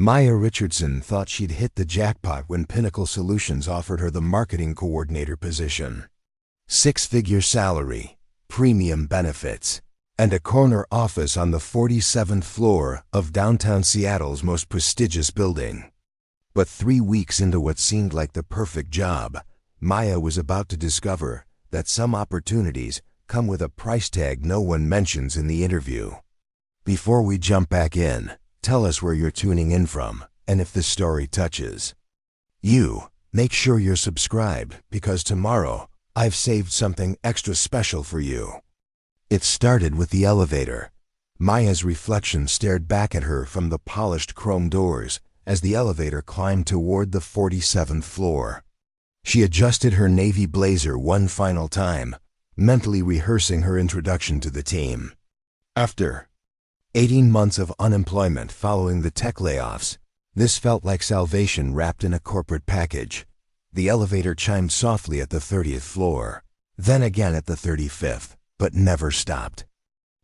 Maya Richardson thought she'd hit the jackpot when Pinnacle Solutions offered her the marketing coordinator position. 6-figure salary, premium benefits, and a corner office on the 47th floor of downtown Seattle's most prestigious building. But 3 weeks into what seemed like the perfect job, Maya was about to discover that some opportunities come with a price tag no one mentions in the interview. Before we jump back in, tell us where you're tuning in from and if this story touches you. Make sure you're subscribed because tomorrow I've saved something extra special for you. It started with the elevator. Maya's reflection stared back at her from the polished chrome doors as the elevator climbed toward the 47th floor. She adjusted her navy blazer one final time, mentally rehearsing her introduction to the team. After 18 months of unemployment following the tech layoffs, this felt like salvation wrapped in a corporate package. The elevator chimed softly at the 30th floor, then again at the 35th, but never stopped.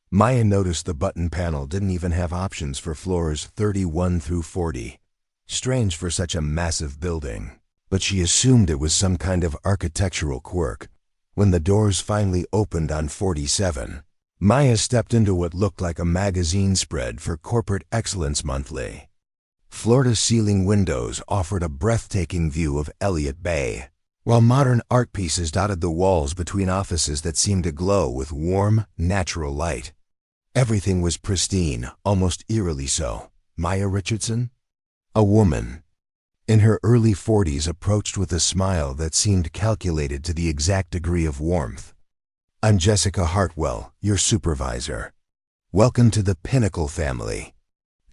Maya noticed the button panel didn't even have options for floors 31 through 40. Strange for such a massive building, but she assumed it was some kind of architectural quirk. When the doors finally opened on 47, Maya stepped into what looked like a magazine spread for Corporate Excellence Monthly. Floor-to-ceiling windows offered a breathtaking view of Elliott Bay, while modern art pieces dotted the walls between offices that seemed to glow with warm, natural light. Everything was pristine, almost eerily so. Maya Richardson, a woman in her early 40s, approached with a smile that seemed calculated to the exact degree of warmth. "I'm Jessica Hartwell, your supervisor. Welcome to the Pinnacle family."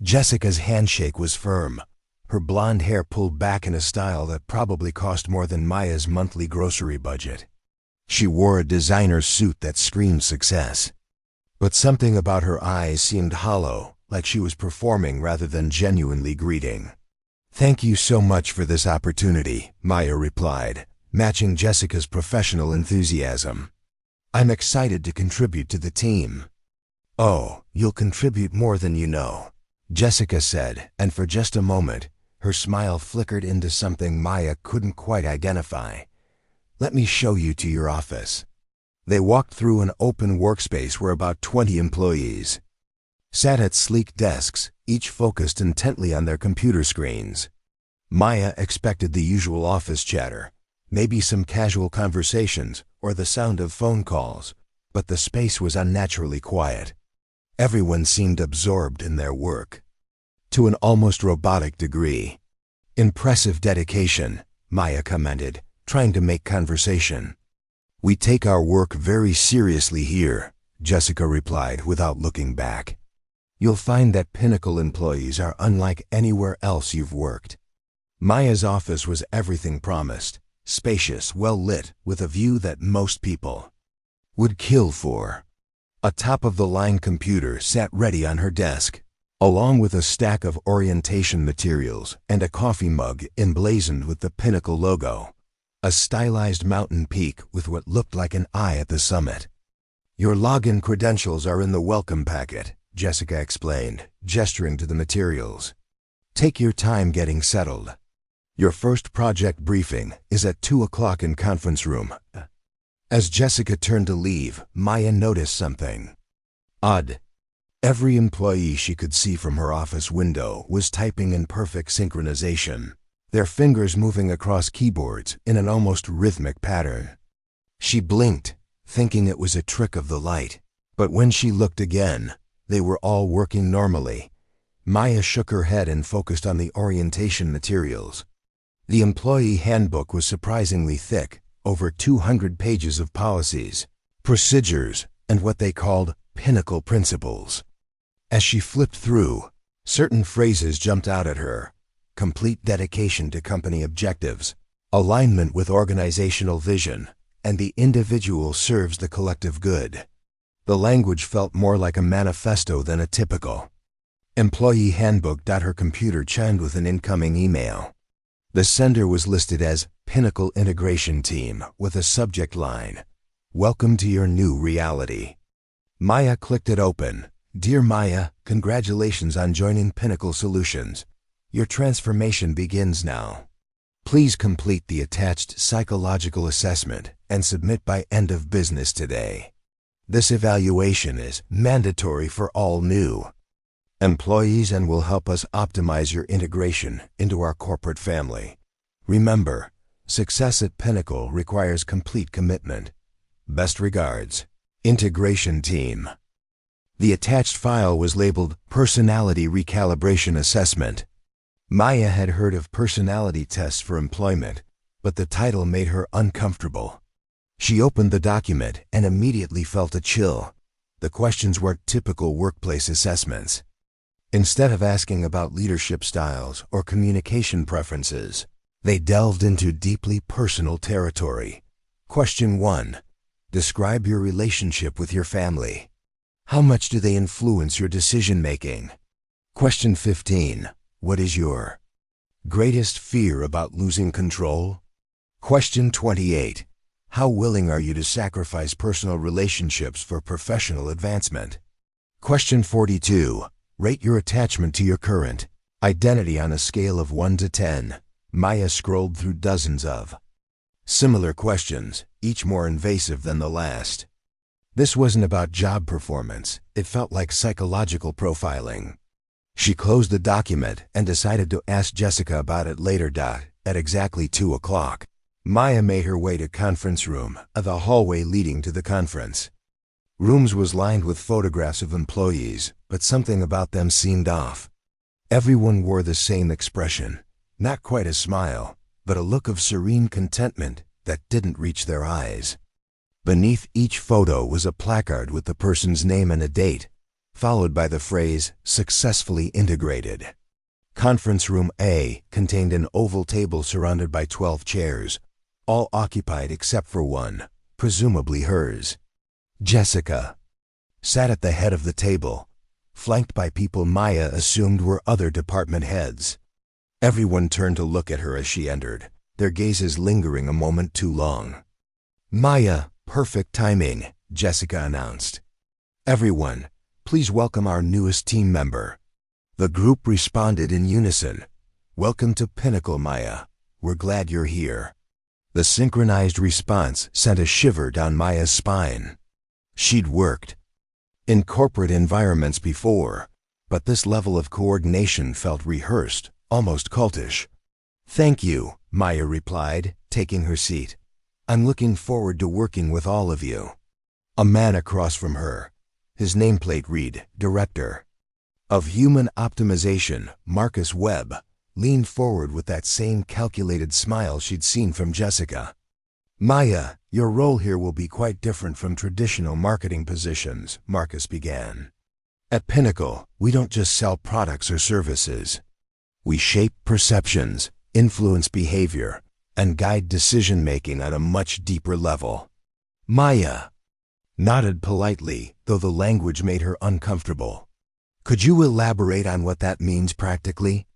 Jessica's handshake was firm, her blonde hair pulled back in a style that probably cost more than Maya's monthly grocery budget. She wore a designer suit that screamed success. But something about her eyes seemed hollow, like she was performing rather than genuinely greeting. "Thank you so much for this opportunity," Maya replied, matching Jessica's professional enthusiasm. "I'm excited to contribute to the team." "Oh, you'll contribute more than you know," Jessica said, and for just a moment, her smile flickered into something Maya couldn't quite identify. "Let me show you to your office." They walked through an open workspace where about 20 employees sat at sleek desks, each focused intently on their computer screens. Maya expected the usual office chatter, maybe some casual conversations or the sound of phone calls, but the space was unnaturally quiet. Everyone seemed absorbed in their work, to an almost robotic degree. "Impressive dedication," Maya commented, trying to make conversation. "We take our work very seriously here," Jessica replied without looking back. "You'll find that Pinnacle employees are unlike anywhere else you've worked." Maya's office was everything promised. Spacious, well-lit, with a view that most people would kill for. A top-of-the-line computer sat ready on her desk, along with a stack of orientation materials and a coffee mug emblazoned with the Pinnacle logo, a stylized mountain peak with what looked like an eye at the summit. "Your login credentials are in the welcome packet," Jessica explained, gesturing to the materials. "Take your time getting settled. Your first project briefing is at 2 o'clock in conference room." As Jessica turned to leave, Maya noticed something odd. Every employee she could see from her office window was typing in perfect synchronization, their fingers moving across keyboards in an almost rhythmic pattern. She blinked, thinking it was a trick of the light, but when she looked again, they were all working normally. Maya shook her head and focused on the orientation materials. The employee handbook was surprisingly thick, over 200 pages of policies, procedures, and what they called Pinnacle principles. As she flipped through, certain phrases jumped out at her: complete dedication to company objectives, alignment with organizational vision, and the individual serves the collective good. The language felt more like a manifesto than a typical employee handbook. Her computer chimed with an incoming email. The sender was listed as Pinnacle Integration Team with a subject line, "Welcome to your new reality." Maya clicked it open. "Dear Maya, congratulations on joining Pinnacle Solutions. Your transformation begins now. Please complete the attached psychological assessment and submit by end of business today. This evaluation is mandatory for all new employees and will help us optimize your integration into our corporate family. Remember, success at Pinnacle requires complete commitment. Best regards, Integration Team. The attached file was labeled Personality Recalibration Assessment. Maya had heard of personality tests for employment, but the title made her uncomfortable. She opened the document and immediately felt a chill. The questions weren't typical workplace assessments. Instead of asking about leadership styles or communication preferences, they delved into deeply personal territory. Question 1. Describe your relationship with your family. How much do they influence your decision-making? Question 15. What is your greatest fear about losing control? Question 28. How willing are you to sacrifice personal relationships for professional advancement? Question 42. Rate your attachment to your current identity on a scale of 1 to 10. Maya scrolled through dozens of similar questions, each more invasive than the last. This wasn't about job performance. It felt like psychological profiling. She closed the document and decided to ask Jessica about it later. At exactly 2 o'clock, Maya made her way to conference room, the hallway leading to the conference. Rooms was lined with photographs of employees, but something about them seemed off. Everyone wore the same expression, not quite a smile, but a look of serene contentment that didn't reach their eyes. Beneath each photo was a placard with the person's name and a date, followed by the phrase, "Successfully integrated." Conference room A contained an oval table surrounded by 12 chairs, all occupied except for one, presumably hers. Jessica sat at the head of the table, flanked by people Maya assumed were other department heads. Everyone turned to look at her as she entered, their gazes lingering a moment too long. "Maya, perfect timing," Jessica announced. "Everyone, please welcome our newest team member." The group responded in unison. "Welcome to Pinnacle, Maya. We're glad you're here." The synchronized response sent a shiver down Maya's spine. She'd worked in corporate environments before, but this level of coordination felt rehearsed, almost cultish. "Thank you," Maya replied, taking her seat. "I'm looking forward to working with all of you." A man across from her, his nameplate read, Director of Human Optimization, Marcus Webb, leaned forward with that same calculated smile she'd seen from Jessica. "Maya, your role here will be quite different from traditional marketing positions," Marcus began. "At Pinnacle, we don't just sell products or services. We shape perceptions, influence behavior, and guide decision-making on a much deeper level." Maya nodded politely, though the language made her uncomfortable. "Could you elaborate on what that means practically?"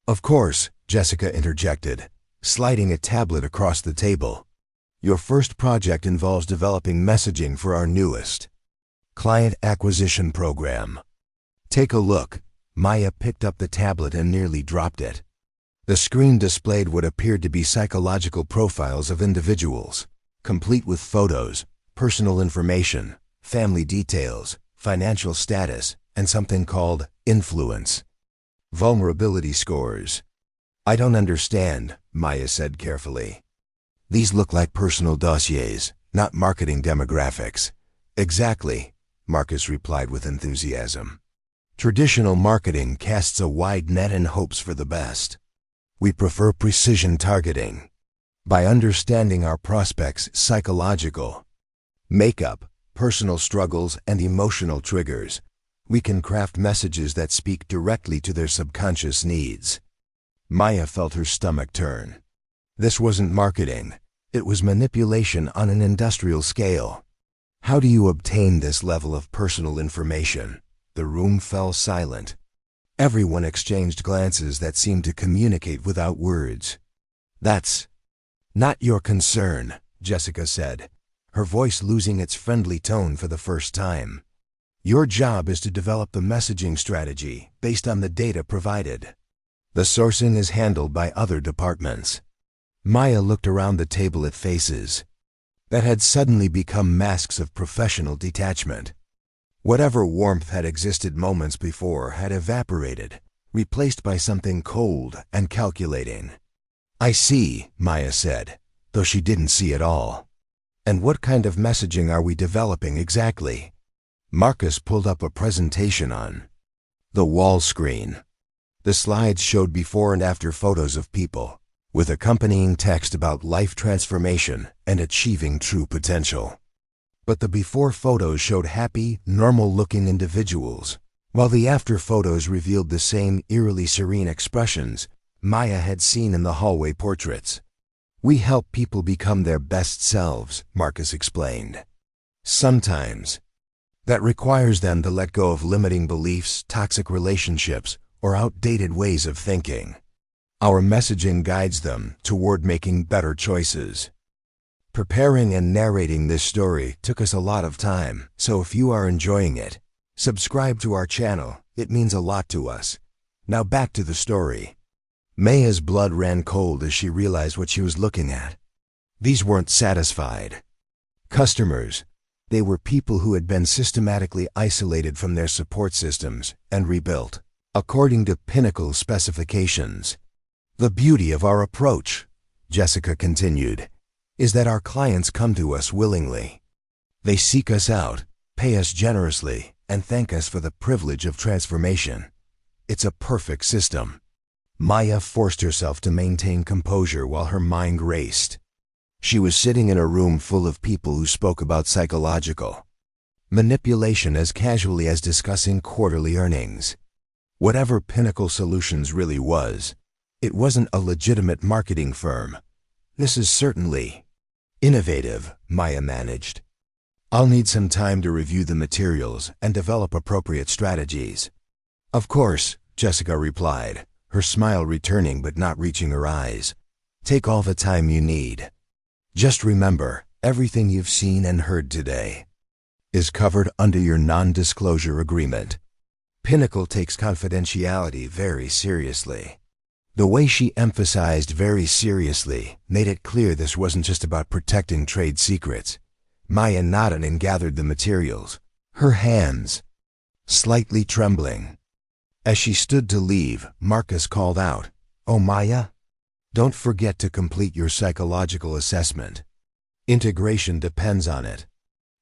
"Of course," Jessica interjected, sliding a tablet across the table. "Your first project involves developing messaging for our newest client acquisition program. Take a look." Maya picked up the tablet and nearly dropped it. The screen displayed what appeared to be psychological profiles of individuals, complete with photos, personal information, family details, financial status, and something called influence vulnerability scores. "I don't understand," Maya said carefully. "These look like personal dossiers, not marketing demographics." "Exactly," Marcus replied with enthusiasm. "Traditional marketing casts a wide net and hopes for the best. We prefer precision targeting. By understanding our prospects' psychological makeup, personal struggles, and emotional triggers, we can craft messages that speak directly to their subconscious needs." Maya felt her stomach turn. This wasn't marketing. It was manipulation on an industrial scale. How do you obtain this level of personal information? The room fell silent. Everyone exchanged glances that seemed to communicate without words. "That's not your concern," Jessica said, her voice losing its friendly tone for the first time. "Your job is to develop the messaging strategy based on the data provided. The sourcing is handled by other departments. Maya looked around the table at faces that had suddenly become masks of professional detachment. Whatever warmth had existed moments before had evaporated, replaced by something cold and calculating. "I see," Maya said, though she didn't see it all. "And what kind of messaging are we developing exactly?" Marcus pulled up a presentation on the wall screen. The slides showed before and after photos of people, with accompanying text about life transformation and achieving true potential. But the before photos showed happy, normal-looking individuals, while the after photos revealed the same eerily serene expressions Maya had seen in the hallway portraits. "We help people become their best selves," Marcus explained. "Sometimes that requires them to let go of limiting beliefs, toxic relationships, or outdated ways of thinking. Our messaging guides them toward making better choices." Preparing and narrating this story took us a lot of time, so if you are enjoying it, subscribe to our channel. It means a lot to us. Now back to the story. Maya's blood ran cold as she realized what she was looking at. These weren't satisfied customers. They were people who had been systematically isolated from their support systems and rebuilt according to Pinnacle specifications. "The beauty of our approach," Jessica continued, "is that our clients come to us willingly. They seek us out, pay us generously, and thank us for the privilege of transformation. It's a perfect system." Maya forced herself to maintain composure while her mind raced. She was sitting in a room full of people who spoke about psychological manipulation as casually as discussing quarterly earnings. Whatever Pinnacle Solutions really was, it wasn't a legitimate marketing firm. "This is certainly innovative," Maya managed. "I'll need some time to review the materials and develop appropriate strategies." "Of course," Jessica replied, her smile returning but not reaching her eyes. "Take all the time you need. Just remember, everything you've seen and heard today is covered under your non-disclosure agreement. Pinnacle takes confidentiality very seriously." The way she emphasized "very seriously" made it clear this wasn't just about protecting trade secrets. Maya nodded and gathered the materials, her hands slightly trembling. As she stood to leave, Marcus called out, "Oh, Maya, don't forget to complete your psychological assessment. Integration depends on it."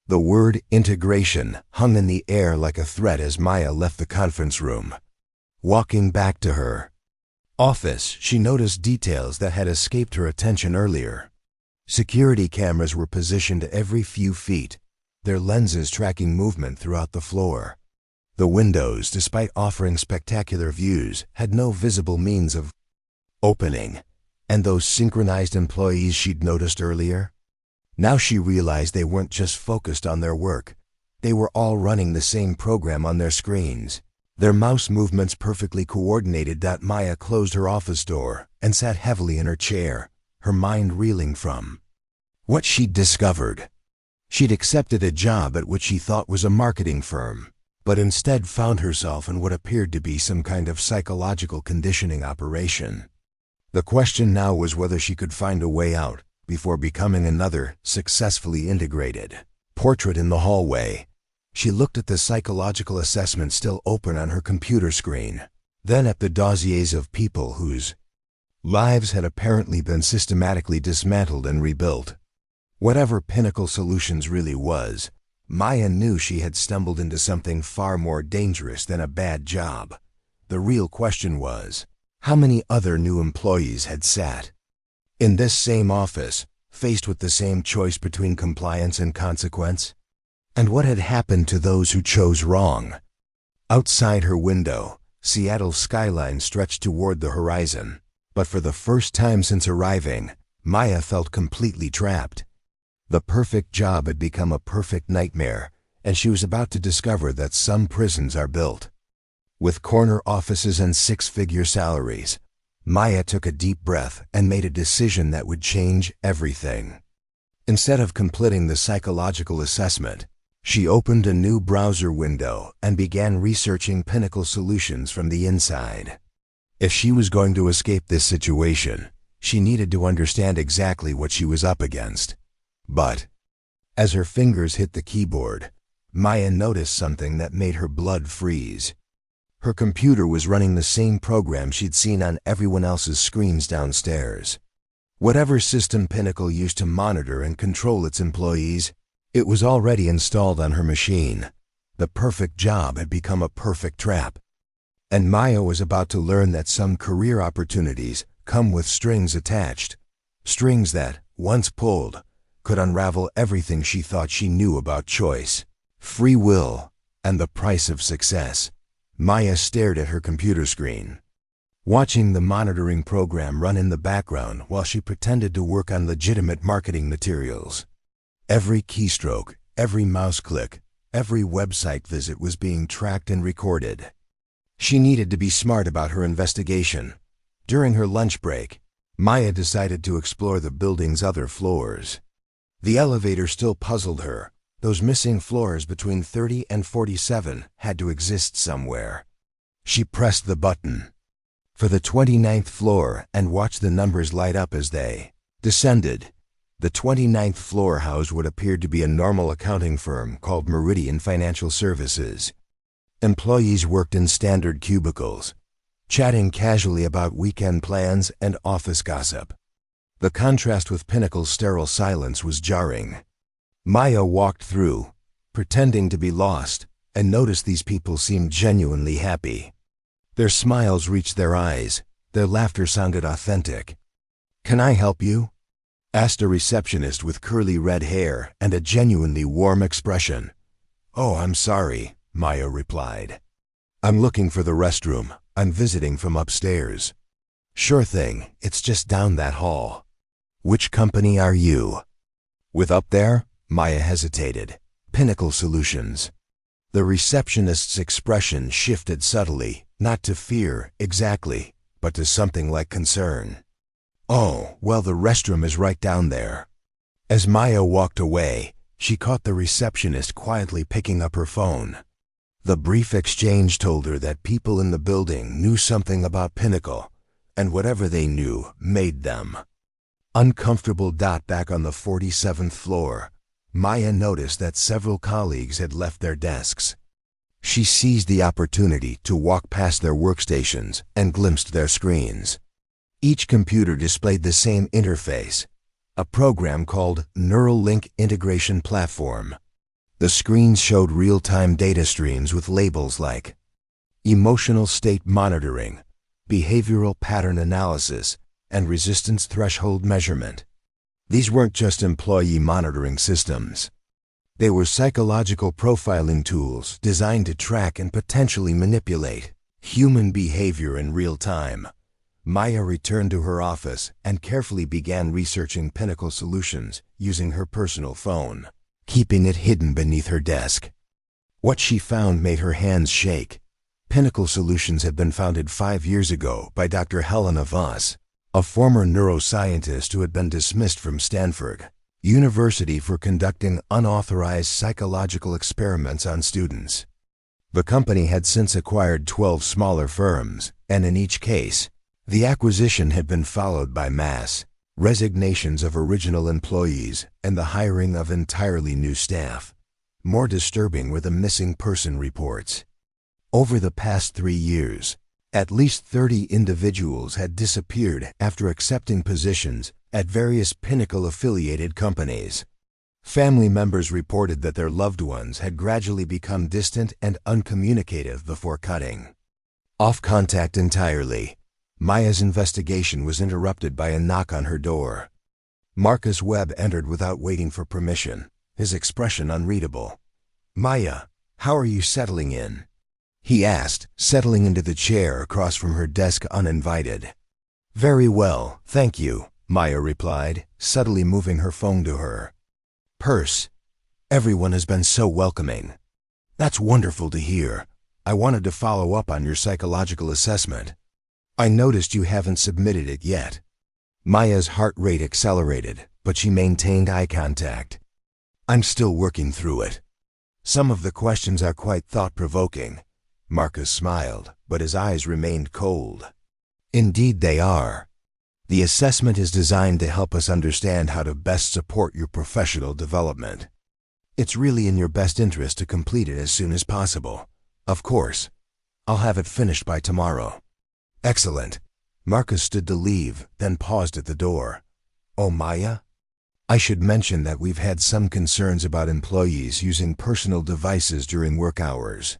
The word integration hung in the air like a threat as Maya left the conference room. Walking back to her office, she noticed details that had escaped her attention earlier. Security cameras were positioned every few feet, their lenses tracking movement throughout the floor. The windows, despite offering spectacular views, had no visible means of opening. And those synchronized employees she'd noticed earlier? Now she realized they weren't just focused on their work. They were all running the same program on their screens, their mouse movements perfectly coordinated. Maya closed her office door and sat heavily in her chair, her mind reeling from what she'd discovered. She'd accepted a job at what she thought was a marketing firm, but instead found herself in what appeared to be some kind of psychological conditioning operation. The question now was whether she could find a way out before becoming another successfully integrated portrait in the hallway. She looked at the psychological assessment still open on her computer screen, then at the dossiers of people whose lives had apparently been systematically dismantled and rebuilt. Whatever Pinnacle Solutions really was, Maya knew she had stumbled into something far more dangerous than a bad job. The real question was, how many other new employees had sat in this same office, faced with the same choice between compliance and consequence? And what had happened to those who chose wrong? Outside her window, Seattle's skyline stretched toward the horizon, but for the first time since arriving, Maya felt completely trapped. The perfect job had become a perfect nightmare, and she was about to discover that some prisons are built with corner offices and six-figure salaries. Maya took a deep breath and made a decision that would change everything. Instead of completing the psychological assessment, she opened a new browser window and began researching Pinnacle Solutions from the inside. If she was going to escape this situation, she needed to understand exactly what she was up against. But as her fingers hit the keyboard, Maya noticed something that made her blood freeze. Her computer was running the same program she'd seen on everyone else's screens downstairs. Whatever system Pinnacle used to monitor and control its employees, it was already installed on her machine. The perfect job had become a perfect trap. And Maya was about to learn that some career opportunities come with strings attached. Strings that, once pulled, could unravel everything she thought she knew about choice, free will, and the price of success. Maya stared at her computer screen, watching the monitoring program run in the background while she pretended to work on legitimate marketing materials. Every keystroke, every mouse click, every website visit was being tracked and recorded. She needed to be smart about her investigation. During her lunch break, Maya decided to explore the building's other floors. The elevator still puzzled her. Those missing floors between 30 and 47 had to exist somewhere. She pressed the button for the 29th floor and watched the numbers light up as they descended. The 29th floor housed what appeared to be a normal accounting firm called Meridian Financial Services. Employees worked in standard cubicles, chatting casually about weekend plans and office gossip. The contrast with Pinnacle's sterile silence was jarring. Maya walked through, pretending to be lost, and noticed these people seemed genuinely happy. Their smiles reached their eyes. Their laughter sounded authentic. "Can I help you?" asked a receptionist with curly red hair and a genuinely warm expression. "Oh, I'm sorry," Maya replied. "I'm looking for the restroom. I'm visiting from upstairs." "Sure thing, it's just down that hall." "Which company are you?" "With up there?" Maya hesitated. "Pinnacle Solutions." The receptionist's expression shifted subtly, not to fear, exactly, but to something like concern. "Oh, well, the restroom is right down there." As Maya walked away, she caught the receptionist quietly picking up her phone. The brief exchange told her that people in the building knew something about Pinnacle, and whatever they knew made them. Uncomfortable back on the 47th floor, Maya noticed that several colleagues had left their desks. She seized the opportunity to walk past their workstations and glimpsed their screens. Each computer displayed the same interface, a program called Neuralink Integration Platform. The screens showed real-time data streams with labels like emotional state monitoring, behavioral pattern analysis, and resistance threshold measurement. These weren't just employee monitoring systems. They were psychological profiling tools designed to track and potentially manipulate human behavior in real time. Maya returned to her office and carefully began researching Pinnacle Solutions using her personal phone, keeping it hidden beneath her desk. What she found made her hands shake. Pinnacle Solutions had been founded 5 years ago by Dr. Helena Voss, a former neuroscientist who had been dismissed from Stanford University for conducting unauthorized psychological experiments on students. The company had since acquired 12 smaller firms, and in each case, the acquisition had been followed by mass resignations of original employees and the hiring of entirely new staff. More disturbing were the missing person reports. Over the past 3 years, at least 30 individuals had disappeared after accepting positions at various Pinnacle-affiliated companies. Family members reported that their loved ones had gradually become distant and uncommunicative before cutting off contact entirely. Maya's investigation was interrupted by a knock on her door. Marcus Webb entered without waiting for permission, his expression unreadable. "Maya, how are you settling in?" he asked, settling into the chair across from her desk uninvited. "Very well, thank you," Maya replied, subtly moving her phone to her purse. "Everyone has been so welcoming." "That's wonderful to hear. I wanted to follow up on your psychological assessment. I noticed you haven't submitted it yet." Maya's heart rate accelerated, but she maintained eye contact. "I'm still working through it. Some of the questions are quite thought-provoking." Marcus smiled, but his eyes remained cold. Indeed they are. The assessment is designed to help us understand how to best support your professional development. It's really in your best interest to complete it as soon as possible. Of course, I'll have it finished by tomorrow. Excellent. Marcus stood to leave, then paused at the door. Oh, Maya? I should mention that we've had some concerns about employees using personal devices during work hours.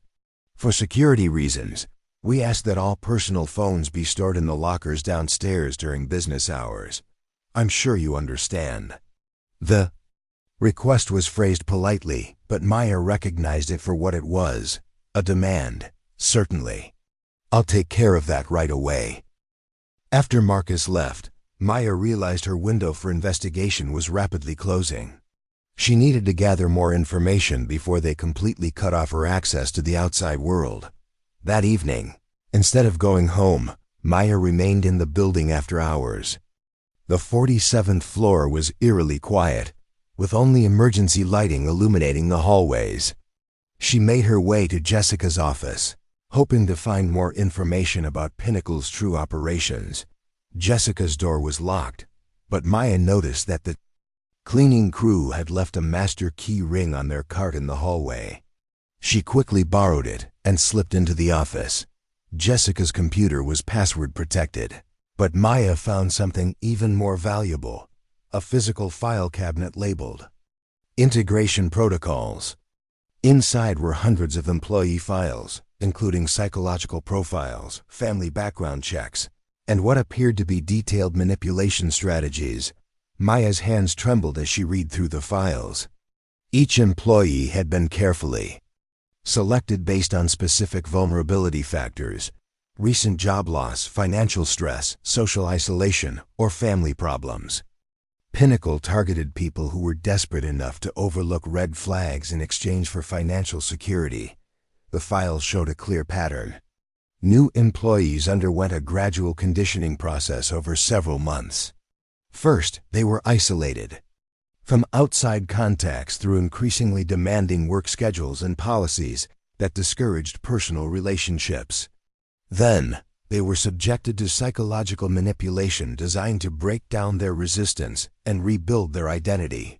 For security reasons, we ask that all personal phones be stored in the lockers downstairs during business hours. I'm sure you understand. The request was phrased politely, but Maya recognized it for what it was, a demand. Certainly. I'll take care of that right away. After Marcus left, Maya realized her window for investigation was rapidly closing. She needed to gather more information before they completely cut off her access to the outside world. That evening, instead of going home, Maya remained in the building after hours. The 47th floor was eerily quiet, with only emergency lighting illuminating the hallways. She made her way to Jessica's office, hoping to find more information about Pinnacle's true operations. Jessica's door was locked, but Maya noticed that the cleaning crew had left a master key ring on their cart in the hallway. She quickly borrowed it and slipped into the office. Jessica's computer was password protected, but Maya found something even more valuable, a physical file cabinet labeled Integration Protocols. Inside were hundreds of employee files, including psychological profiles, family background checks, and what appeared to be detailed manipulation strategies. Maya's hands trembled as she read through the files. Each employee had been carefully selected based on specific vulnerability factors: recent job loss, financial stress, social isolation, or family problems. Pinnacle targeted people who were desperate enough to overlook red flags in exchange for financial security. The files showed a clear pattern. New employees underwent a gradual conditioning process over several months. First, they were isolated from outside contacts through increasingly demanding work schedules and policies that discouraged personal relationships. Then, they were subjected to psychological manipulation designed to break down their resistance and rebuild their identity.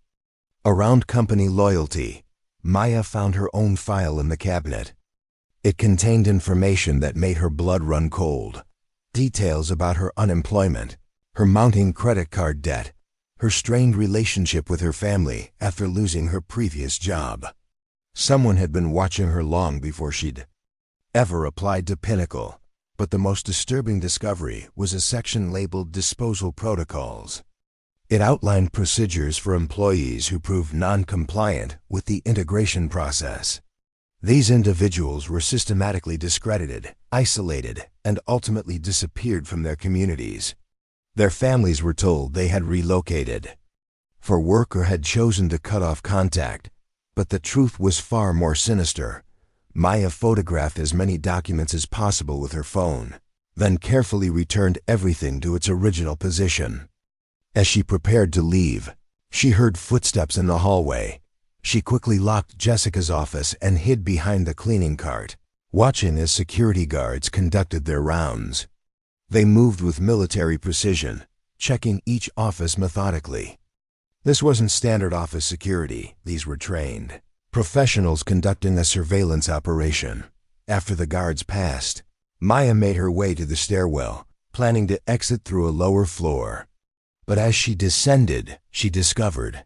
Around company loyalty, Maya found her own file in the cabinet. It contained information that made her blood run cold. Details about her unemployment, her mounting credit card debt, her strained relationship with her family after losing her previous job. Someone had been watching her long before she'd ever applied to Pinnacle, but the most disturbing discovery was a section labeled Disposal Protocols. It outlined procedures for employees who proved non-compliant with the integration process. These individuals were systematically discredited, isolated, and ultimately disappeared from their communities. Their families were told they had relocated for work or had chosen to cut off contact, but the truth was far more sinister. Maya photographed as many documents as possible with her phone, then carefully returned everything to its original position. As she prepared to leave, she heard footsteps in the hallway. She quickly locked Jessica's office and hid behind the cleaning cart, watching as security guards conducted their rounds. They moved with military precision, checking each office methodically. This wasn't standard office security. These were trained professionals conducting a surveillance operation. After the guards passed, Maya made her way to the stairwell, planning to exit through a lower floor. But as she descended, she discovered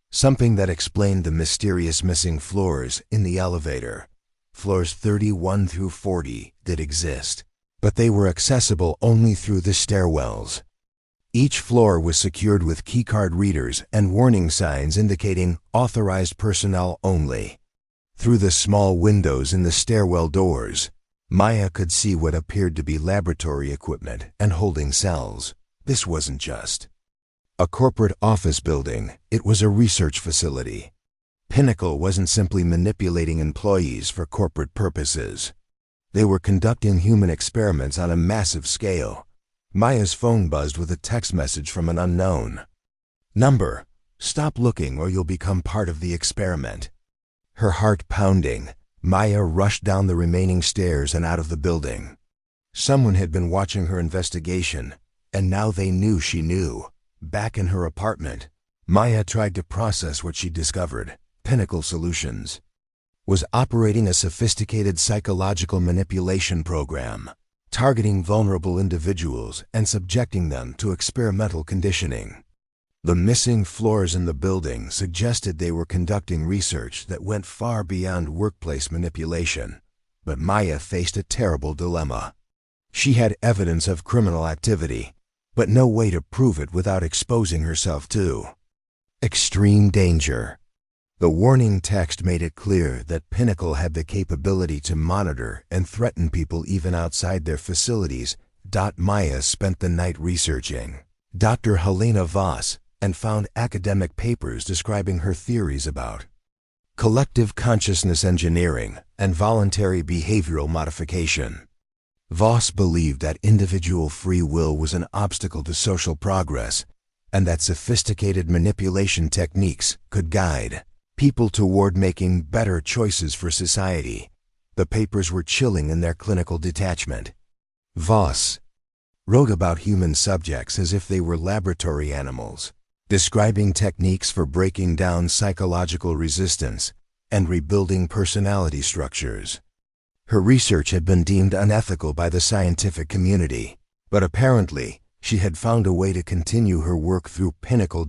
something that explained the mysterious missing floors in the elevator. Floors 31 through 40 did exist, but they were accessible only through the stairwells. Each floor was secured with keycard readers and warning signs indicating authorized personnel only. Through the small windows in the stairwell doors, Maya could see what appeared to be laboratory equipment and holding cells. This wasn't just a corporate office building, it was a research facility. Pinnacle wasn't simply manipulating employees for corporate purposes. They were conducting human experiments on a massive scale. Maya's phone buzzed with a text message from an unknown number. Stop looking or you'll become part of the experiment. Her heart pounding, Maya rushed down the remaining stairs and out of the building. Someone had been watching her investigation, and now they knew she knew. Back in her apartment, Maya tried to process what she discovered. Pinnacle Solutions was operating a sophisticated psychological manipulation program, targeting vulnerable individuals and subjecting them to experimental conditioning. The missing floors in the building suggested they were conducting research that went far beyond workplace manipulation. But Maya faced a terrible dilemma. She had evidence of criminal activity, but no way to prove it without exposing herself to extreme danger. The warning text made it clear that Pinnacle had the capability to monitor and threaten people even outside their facilities. Maya spent the night researching Dr. Helena Voss and found academic papers describing her theories about collective consciousness engineering and voluntary behavioral modification. Voss believed that individual free will was an obstacle to social progress, and that sophisticated manipulation techniques could guide people toward making better choices for society. The papers were chilling in their clinical detachment. Voss wrote about human subjects as if they were laboratory animals, describing techniques for breaking down psychological resistance and rebuilding personality structures. Her research had been deemed unethical by the scientific community, but apparently she had found a way to continue her work through Pinnacle.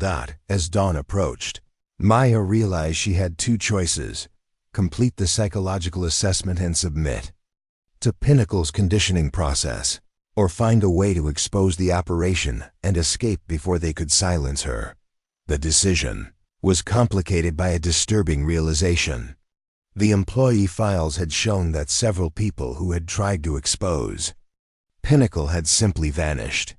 As dawn approached, Maya realized she had two choices: complete the psychological assessment and submit to Pinnacle's conditioning process, or find a way to expose the operation and escape before they could silence her. The decision was complicated by a disturbing realization. The employee files had shown that several people who had tried to expose Pinnacle had simply vanished.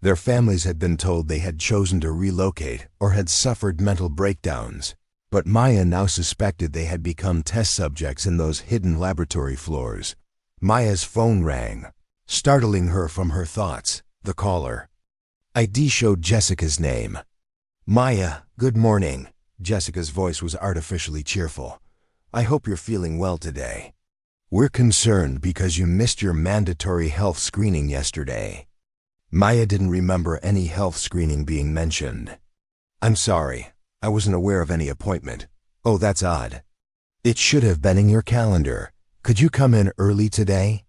Their families had been told they had chosen to relocate or had suffered mental breakdowns, but Maya now suspected they had become test subjects in those hidden laboratory floors. Maya's phone rang, startling her from her thoughts. The caller ID showed Jessica's name. "Maya, good morning." Jessica's voice was artificially cheerful. "I hope you're feeling well today. We're concerned because you missed your mandatory health screening yesterday." Maya didn't remember any health screening being mentioned. "I'm sorry, I wasn't aware of any appointment." "Oh, that's odd. It should have been in your calendar. Could you come in early today?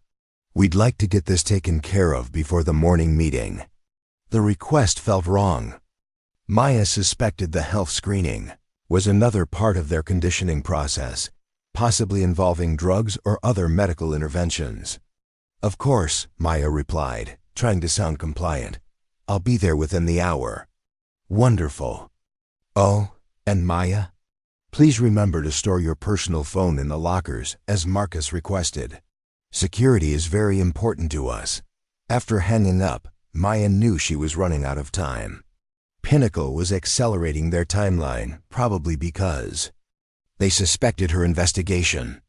We'd like to get this taken care of before the morning meeting." The request felt wrong. Maya suspected the health screening was another part of their conditioning process, possibly involving drugs or other medical interventions. "Of course," Maya replied, trying to sound compliant. "I'll be there within the hour." "Wonderful." "Oh, and Maya, please remember to store your personal phone in the lockers, as Marcus requested. Security is very important to us." After hanging up, Maya knew she was running out of time. Pinnacle was accelerating their timeline, probably because they suspected her investigation.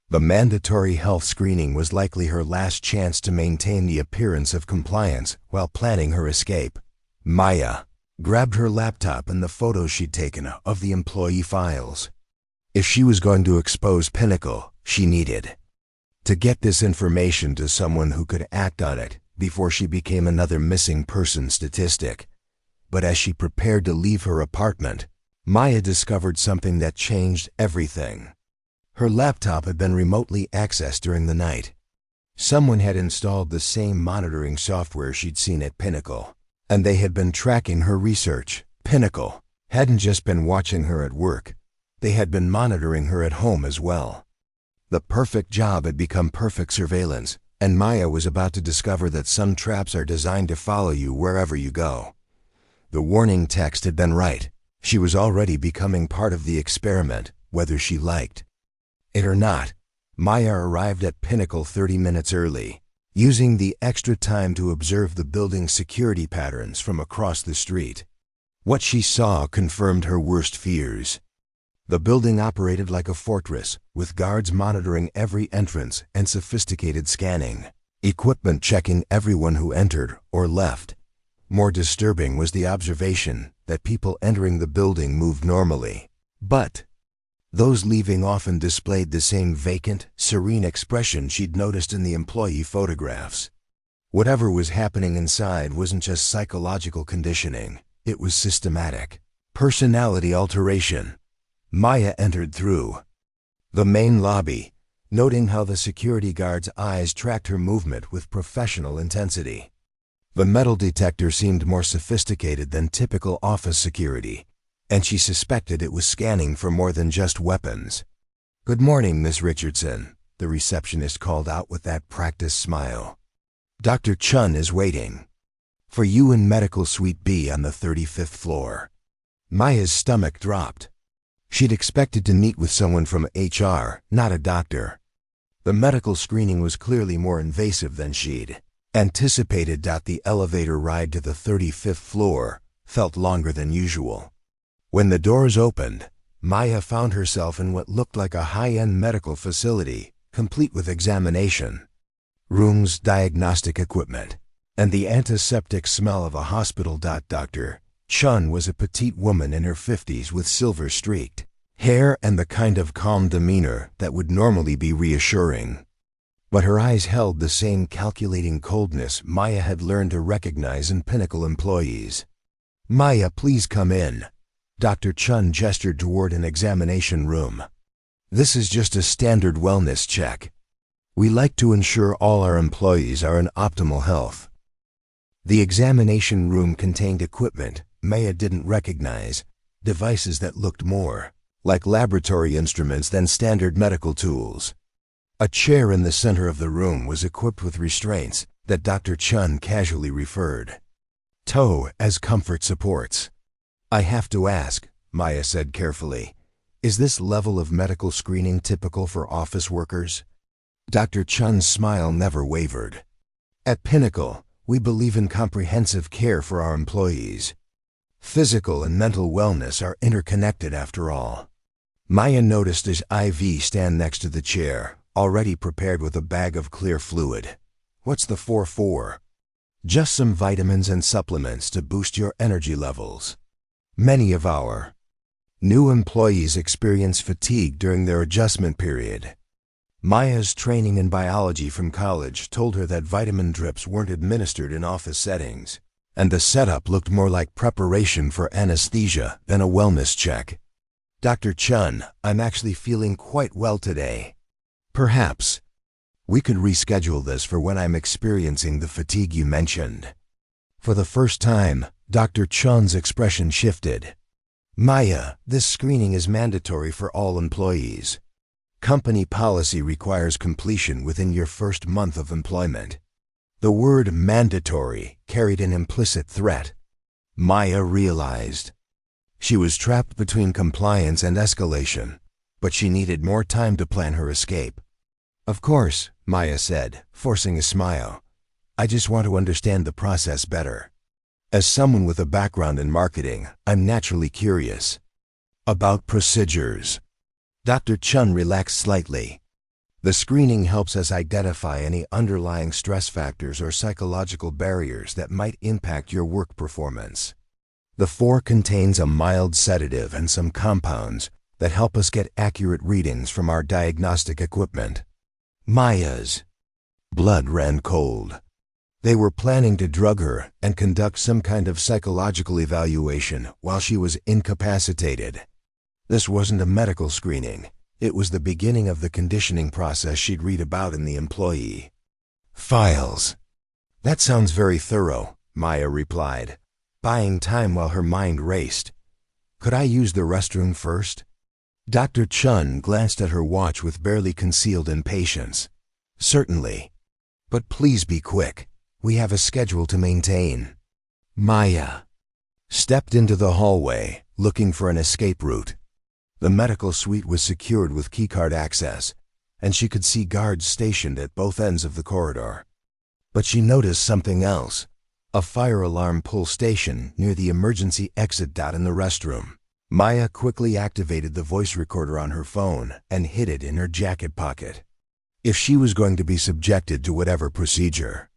The mandatory health screening was likely her last chance to maintain the appearance of compliance while planning her escape. Maya grabbed her laptop and the photos she'd taken of the employee files. If she was going to expose Pinnacle, she needed to get this information to someone who could act on it before she became another missing person statistic. But as she prepared to leave her apartment, Maya discovered something that changed everything. Her laptop had been remotely accessed during the night. Someone had installed the same monitoring software she'd seen at Pinnacle, and they had been tracking her research. Pinnacle hadn't just been watching her at work, they had been monitoring her at home as well. The perfect job had become perfect surveillance, and Maya was about to discover that some traps are designed to follow you wherever you go. The warning text had been right. She was already becoming part of the experiment, whether she liked it or not. Maya arrived at Pinnacle 30 minutes early, using the extra time to observe the building's security patterns from across the street. What she saw confirmed her worst fears. The building operated like a fortress, with guards monitoring every entrance and sophisticated scanning equipment checking everyone who entered or left. More disturbing was the observation that people entering the building moved normally, but Those leaving often displayed the same vacant, serene expression she'd noticed in the employee photographs. Whatever was happening inside wasn't just psychological conditioning, it was systematic. Personality alteration. Maya entered through the main lobby, noting how the security guard's eyes tracked her movement with professional intensity. The metal detector seemed more sophisticated than typical office security, and she suspected it was scanning for more than just weapons. "Good morning, Miss Richardson," the receptionist called out with that practiced smile. "Dr. Chun is waiting for you in Medical Suite B on the 35th floor." Maya's stomach dropped. She'd expected to meet with someone from HR, not a doctor. The medical screening was clearly more invasive than she'd anticipated. The elevator ride to the 35th floor felt longer than usual. When the doors opened, Maya found herself in what looked like a high-end medical facility, complete with examination rooms, diagnostic equipment, and the antiseptic smell of a hospital. Dr. Chun was a petite woman in her 50s with silver-streaked hair and the kind of calm demeanor that would normally be reassuring. But her eyes held the same calculating coldness Maya had learned to recognize in Pinnacle employees. "Maya, please come in." Dr. Chun gestured toward an examination room. "This is just a standard wellness check. We like to ensure all our employees are in optimal health." The examination room contained equipment Maya didn't recognize, devices that looked more like laboratory instruments than standard medical tools. A chair in the center of the room was equipped with restraints that Dr. Chun casually referred to as comfort supports. "I have to ask," Maya said carefully, "is this level of medical screening typical for office workers?" Dr. Chun's smile never wavered. "At Pinnacle, we believe in comprehensive care for our employees. Physical and mental wellness are interconnected after all." Maya noticed his IV stand next to the chair, already prepared with a bag of clear fluid. "What's the 4 for?" "Just some vitamins and supplements to boost your energy levels. Many of our new employees experience fatigue during their adjustment period." Maya's training in biology from college told her that vitamin drips weren't administered in office settings, and the setup looked more like preparation for anesthesia than a wellness check. "Dr. Chun, I'm actually feeling quite well today. Perhaps we could reschedule this for when I'm experiencing the fatigue you mentioned." For the first time, Dr. Chun's expression shifted. "Maya, this screening is mandatory for all employees. Company policy requires completion within your first month of employment." The word mandatory carried an implicit threat. Maya realized she was trapped between compliance and escalation, but she needed more time to plan her escape. "Of course," Maya said, forcing a smile. "I just want to understand the process better. As someone with a background in marketing, I'm naturally curious about procedures." Dr. Chun relaxed slightly. "The screening helps us identify any underlying stress factors or psychological barriers that might impact your work performance. The 4 contains a mild sedative and some compounds that help us get accurate readings from our diagnostic equipment." Maya's blood ran cold. They were planning to drug her and conduct some kind of psychological evaluation while she was incapacitated. This wasn't a medical screening. It was the beginning of the conditioning process she'd read about in the employee files. "That sounds very thorough," Maya replied, buying time while her mind raced. "Could I use the restroom first?" Dr. Chun glanced at her watch with barely concealed impatience. "Certainly. But please be quick. We have a schedule to maintain." Maya stepped into the hallway, looking for an escape route. The medical suite was secured with keycard access, and she could see guards stationed at both ends of the corridor. But she noticed something else: a fire alarm pull station near the emergency exit. In the restroom. Maya quickly activated the voice recorder on her phone and hid it in her jacket pocket. If she was going to be subjected to whatever procedure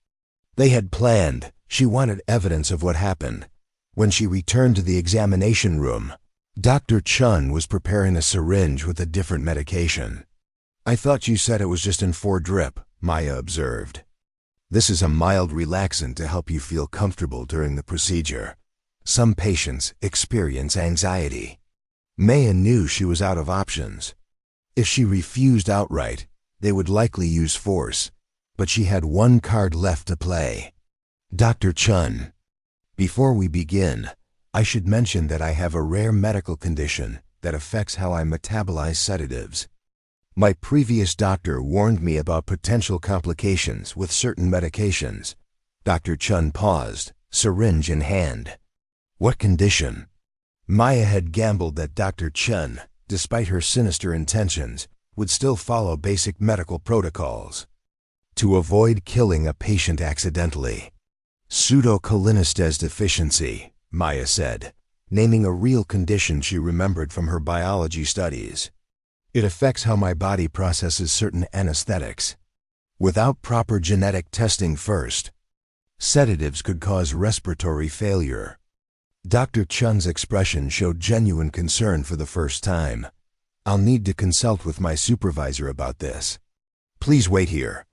they had planned, she wanted evidence of what happened. When she returned to the examination room, Dr. Chun was preparing a syringe with a different medication. "I thought you said it was just in 4 drip, Maya observed. "This is a mild relaxant to help you feel comfortable during the procedure. Some patients experience anxiety." Maya knew she was out of options. If she refused outright, they would likely use force, but she had one card left to play. "Dr. Chun, before we begin, I should mention that I have a rare medical condition that affects how I metabolize sedatives. My previous doctor warned me about potential complications with certain medications." Dr. Chun paused, syringe in hand. "What condition?" Maya had gambled that Dr. Chun, despite her sinister intentions, would still follow basic medical protocols. "To avoid killing a patient accidentally. Pseudocholinesterase deficiency," Maya said, naming a real condition she remembered from her biology studies. "It affects how my body processes certain anesthetics. Without proper genetic testing first, sedatives could cause respiratory failure." Dr. Chun's expression showed genuine concern for the first time. "I'll need to consult with my supervisor about this. Please wait here."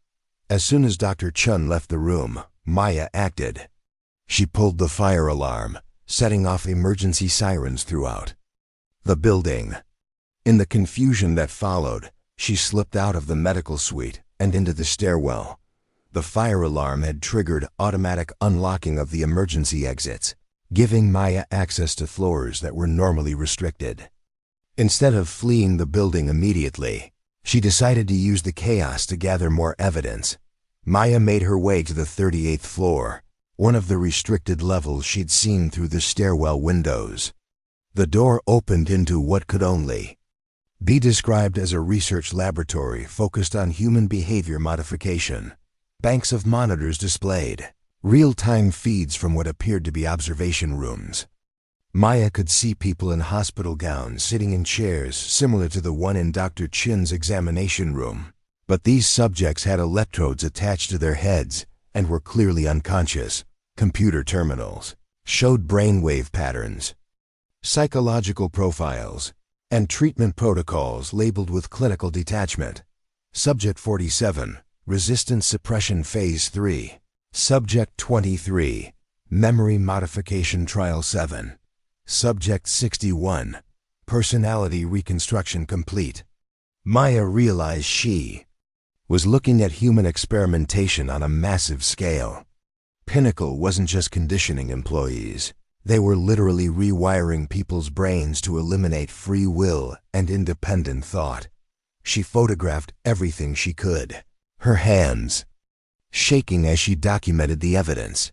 As soon as Dr. Chun left the room, Maya acted. She pulled the fire alarm, setting off emergency sirens throughout the building. In the confusion that followed, she slipped out of the medical suite and into the stairwell. The fire alarm had triggered automatic unlocking of the emergency exits, giving Maya access to floors that were normally restricted. Instead of fleeing the building immediately, she decided to use the chaos to gather more evidence. Maya made her way to the 38th floor, one of the restricted levels she'd seen through the stairwell windows. The door opened into what could only be described as a research laboratory focused on human behavior modification. Banks of monitors displayed real-time feeds from what appeared to be observation rooms. Maya could see people in hospital gowns sitting in chairs similar to the one in Dr. Chin's examination room. But these subjects had electrodes attached to their heads and were clearly unconscious. Computer terminals showed brainwave patterns, psychological profiles, and treatment protocols labeled with clinical detachment. Subject 47, Resistance Suppression Phase 3. Subject 23, Memory Modification Trial 7. Subject 61, Personality Reconstruction Complete. Maya realized she was looking at human experimentation on a massive scale. Pinnacle wasn't just conditioning employees. They were literally rewiring people's brains to eliminate free will and independent thought. She photographed everything she could, her hands shaking as she documented the evidence.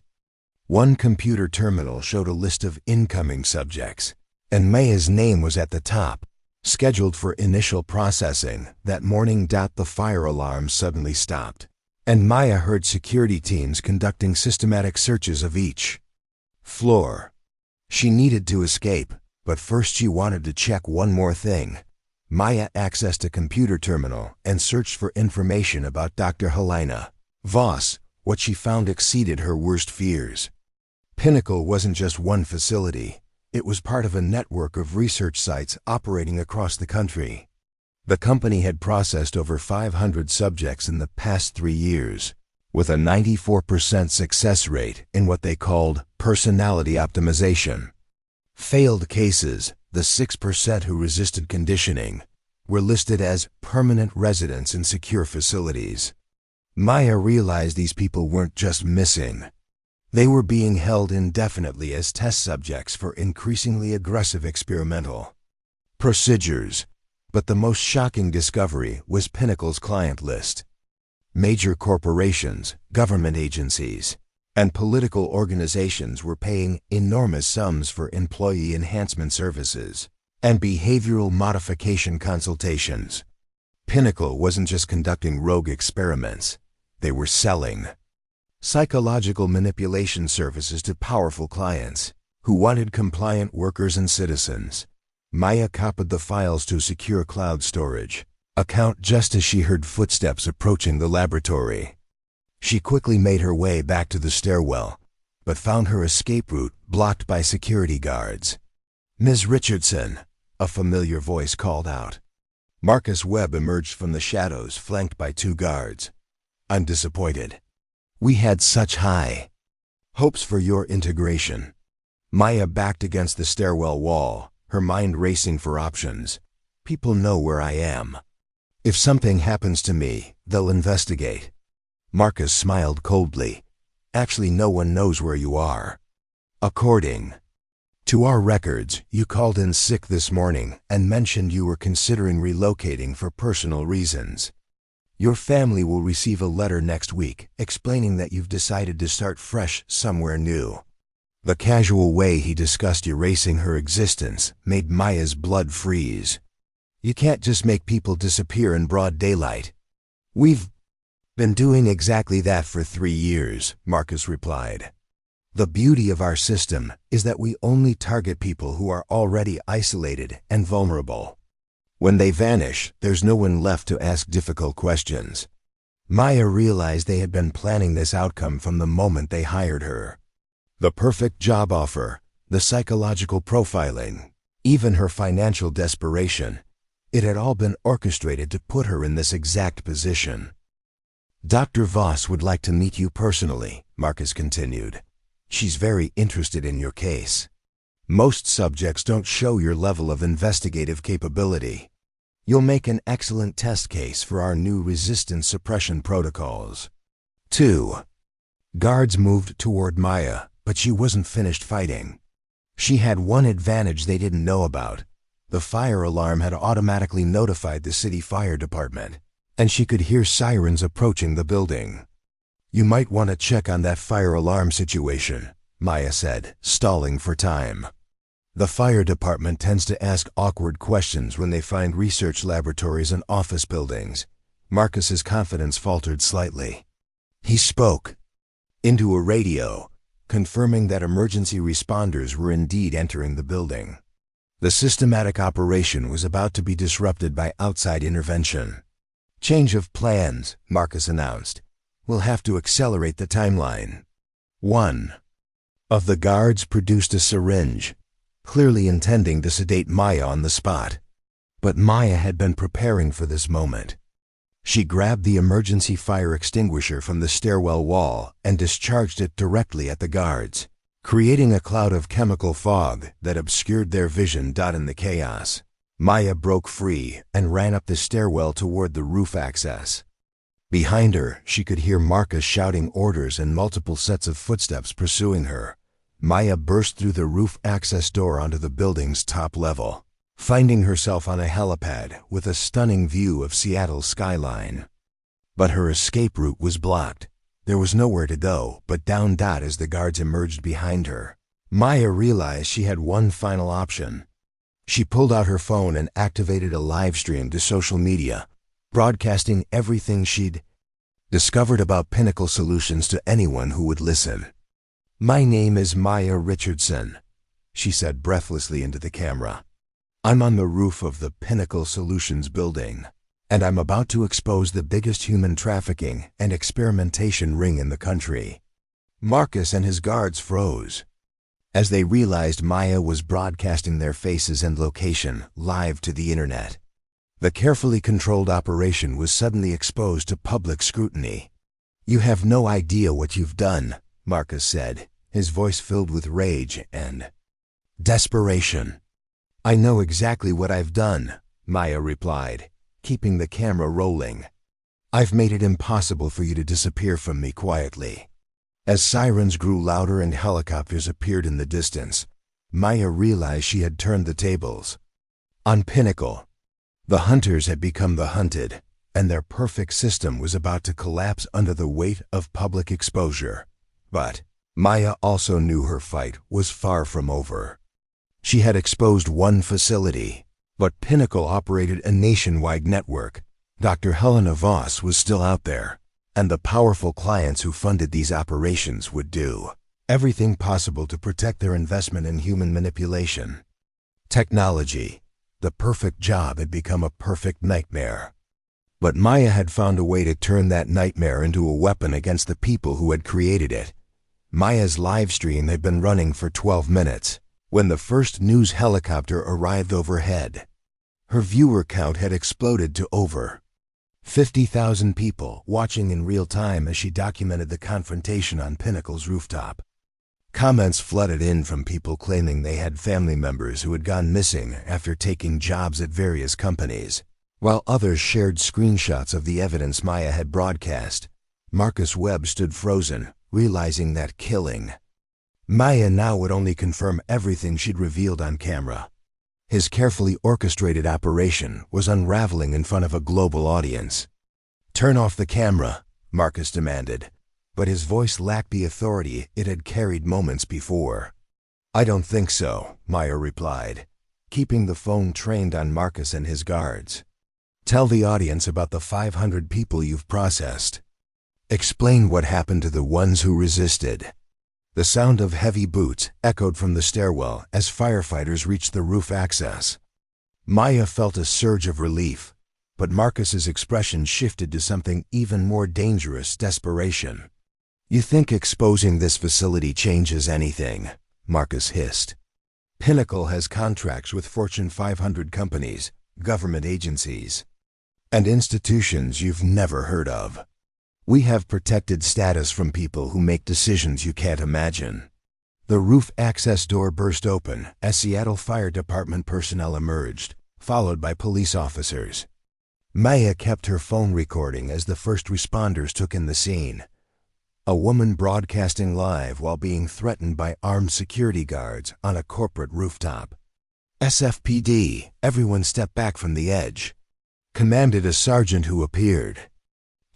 One computer terminal showed a list of incoming subjects, and Maya's name was at the top, scheduled for initial processing that morning. The fire alarm suddenly stopped, and Maya heard security teams conducting systematic searches of each floor. She needed to escape, but first she wanted to check one more thing. Maya accessed a computer terminal and searched for information about Dr. Helena Voss. What she found exceeded her worst fears. Pinnacle wasn't just one facility. It was part of a network of research sites operating across the country. The company had processed over 500 subjects in the past 3 years, with a 94% success rate in what they called personality optimization. Failed cases, the 6% who resisted conditioning, were listed as permanent residents in secure facilities. Maya realized these people weren't just missing. They were being held indefinitely as test subjects for increasingly aggressive experimental procedures. But the most shocking discovery was Pinnacle's client list. Major corporations, government agencies, and political organizations were paying enormous sums for employee enhancement services and behavioral modification consultations. Pinnacle wasn't just conducting rogue experiments. They were selling psychological manipulation services to powerful clients who wanted compliant workers and citizens. Maya copied the files to secure cloud storage account just as she heard footsteps approaching the laboratory. She quickly made her way back to the stairwell, but found her escape route blocked by security guards. "Ms. Richardson," a familiar voice called out. Marcus Webb emerged from the shadows, flanked by two guards. "I'm disappointed. We had such high hopes for your integration." Maya backed against the stairwell wall, her mind racing for options. "People know where I am. If something happens to me, they'll investigate." Marcus smiled coldly. "Actually, no one knows where you are. According to our records, you called in sick this morning and mentioned you were considering relocating for personal reasons. Your family will receive a letter next week explaining that you've decided to start fresh somewhere new." The casual way he discussed erasing her existence made Maya's blood freeze. "You can't just make people disappear in broad daylight." "We've been doing exactly that for 3 years," Marcus replied. "The beauty of our system is that we only target people who are already isolated and vulnerable. When they vanish, there's no one left to ask difficult questions." Maya realized they had been planning this outcome from the moment they hired her. The perfect job offer, the psychological profiling, even her financial desperation, it had all been orchestrated to put her in this exact position. "Dr. Voss would like to meet you personally," Marcus continued. "She's very interested in your case. Most subjects don't show your level of investigative capability. You'll make an excellent test case for our new resistance suppression protocols." 2. Guards moved toward Maya, but she wasn't finished fighting. She had one advantage they didn't know about. The fire alarm had automatically notified the city fire department, and she could hear sirens approaching the building. "You might want to check on that fire alarm situation," Maya said, stalling for time. "The fire department tends to ask awkward questions when they find research laboratories and office buildings." Marcus's confidence faltered slightly. He spoke into a radio, confirming that emergency responders were indeed entering the building. The systematic operation was about to be disrupted by outside intervention. "Change of plans," Marcus announced. "We'll have to accelerate the timeline." One of the guards produced a syringe, clearly intending to sedate Maya on the spot. But Maya had been preparing for this moment. She grabbed the emergency fire extinguisher from the stairwell wall and discharged it directly at the guards, creating a cloud of chemical fog that obscured their vision. In the chaos, Maya broke free and ran up the stairwell toward the roof access. Behind her, she could hear Marcus shouting orders and multiple sets of footsteps pursuing her. Maya burst through the roof access door onto the building's top level, finding herself on a helipad with a stunning view of Seattle's skyline. But her escape route was blocked. There was nowhere to go but down. As the guards emerged behind her, Maya realized she had one final option. She pulled out her phone and activated a live stream to social media, broadcasting everything she'd discovered about Pinnacle Solutions to anyone who would listen. "My name is Maya Richardson," she said breathlessly into the camera. "I'm on the roof of the Pinnacle Solutions building, and I'm about to expose the biggest human trafficking and experimentation ring in the country." Marcus and his guards froze as they realized Maya was broadcasting their faces and location live to the internet. The carefully controlled operation was suddenly exposed to public scrutiny. "You have no idea what you've done," Marcus said, his voice filled with rage and desperation. "I know exactly what I've done," Maya replied, keeping the camera rolling. "I've made it impossible for you to disappear from me quietly." As sirens grew louder and helicopters appeared in the distance, Maya realized she had turned the tables. On Pinnacle, the hunters had become the hunted, and their perfect system was about to collapse under the weight of public exposure. But Maya also knew her fight was far from over. She had exposed one facility, but Pinnacle operated a nationwide network. Dr. Helena Voss was still out there, and the powerful clients who funded these operations would do everything possible to protect their investment in human manipulation. Technology, the perfect job, had become a perfect nightmare. But Maya had found a way to turn that nightmare into a weapon against the people who had created it. Maya's live stream had been running for 12 minutes. When the first news helicopter arrived overhead, her viewer count had exploded to over 50,000 people watching in real time as she documented the confrontation on Pinnacle's rooftop. Comments flooded in from people claiming they had family members who had gone missing after taking jobs at various companies, while others shared screenshots of the evidence Maya had broadcast. Marcus Webb stood frozen, realizing that killing Maya now would only confirm everything she'd revealed on camera. His carefully orchestrated operation was unraveling in front of a global audience. "Turn off the camera," Marcus demanded, but his voice lacked the authority it had carried moments before. "I don't think so," Maya replied, keeping the phone trained on Marcus and his guards. "Tell the audience about the 500 people you've processed. Explain what happened to the ones who resisted." The sound of heavy boots echoed from the stairwell as firefighters reached the roof access. Maya felt a surge of relief, but Marcus's expression shifted to something even more dangerous: desperation. "You think exposing this facility changes anything?" Marcus hissed. "Pinnacle has contracts with Fortune 500 companies, government agencies, and institutions you've never heard of. We have protected status from people who make decisions you can't imagine." The roof access door burst open as Seattle Fire Department personnel emerged, followed by police officers. Maya kept her phone recording as the first responders took in the scene. A woman broadcasting live while being threatened by armed security guards on a corporate rooftop. "SFPD, everyone step back from the edge," commanded a sergeant who appeared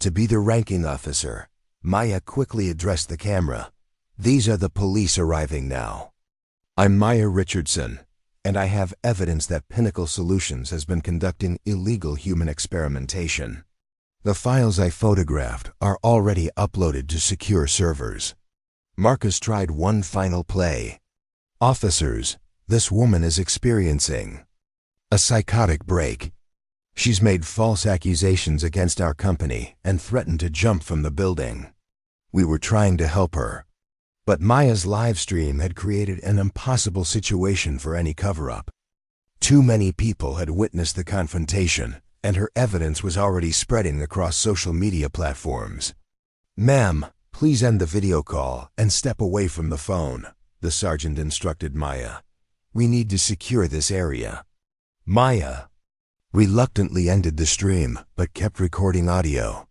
to be the ranking officer. Maya quickly addressed the camera. "These are the police arriving now. I'm Maya Richardson, and I have evidence that Pinnacle Solutions has been conducting illegal human experimentation. The files I photographed are already uploaded to secure servers." Marcus tried one final play. "Officers, this woman is experiencing a psychotic break. She's made false accusations against our company and threatened to jump from the building. We were trying to help her, but Maya's live stream had created an impossible situation for any cover-up. Too many people had witnessed the confrontation, and her evidence was already spreading across social media platforms." "Ma'am, please end the video call and step away from the phone," the sergeant instructed Maya. "We need to secure this area." Maya reluctantly ended the stream, but kept recording audio.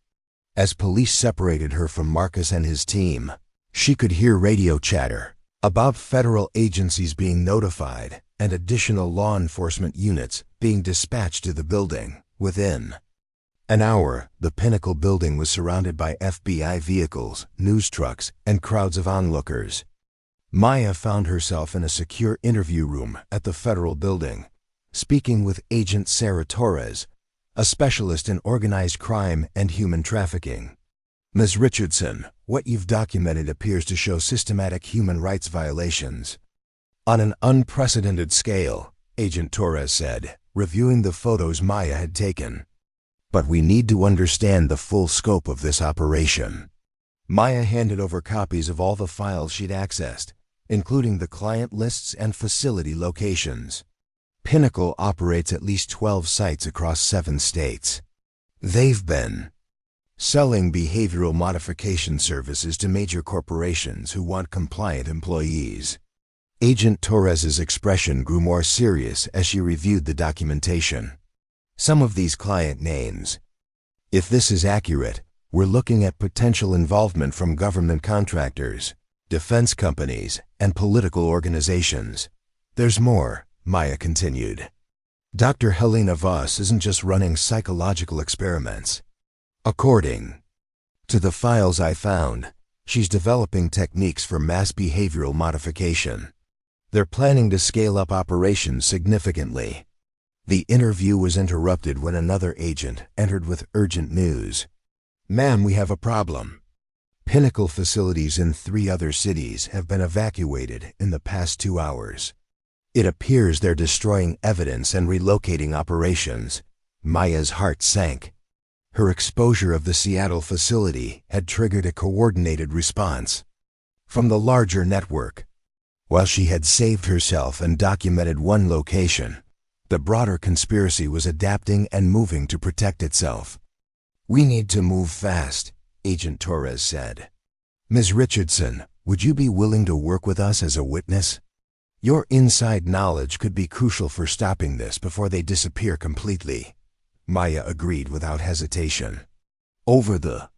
As police separated her from Marcus and his team, she could hear radio chatter about federal agencies being notified and additional law enforcement units being dispatched to the building. Within an hour, the Pinnacle building was surrounded by FBI vehicles, news trucks, and crowds of onlookers. Maya found herself in a secure interview room at the federal building, speaking with Agent Sarah Torres, a specialist in organized crime and human trafficking. "Ms. Richardson, what you've documented appears to show systematic human rights violations on an unprecedented scale," Agent Torres said, reviewing the photos Maya had taken. "But we need to understand the full scope of this operation." Maya handed over copies of all the files she'd accessed, including the client lists and facility locations. Pinnacle operates at least 12 sites across 7 states. They've been selling behavioral modification services to major corporations who want compliant employees. Agent Torres's expression grew more serious as she reviewed the documentation. "Some of these client names. If this is accurate, we're looking at potential involvement from government contractors, defense companies, and political organizations. There's more," Maya continued. "Dr. Helena Voss isn't just running psychological experiments. According to the files I found, she's developing techniques for mass behavioral modification. They're planning to scale up operations significantly." The interview was interrupted when another agent entered with urgent news. "Ma'am, we have a problem. Pinnacle facilities in 3 other cities have been evacuated in the past 2 hours. It appears they're destroying evidence and relocating operations." Maya's heart sank. Her exposure of the Seattle facility had triggered a coordinated response from the larger network. While she had saved herself and documented one location, the broader conspiracy was adapting and moving to protect itself. "We need to move fast," Agent Torres said. "Ms. Richardson, would you be willing to work with us as a witness? Your inside knowledge could be crucial for stopping this before they disappear completely." Maya agreed without hesitation. Over the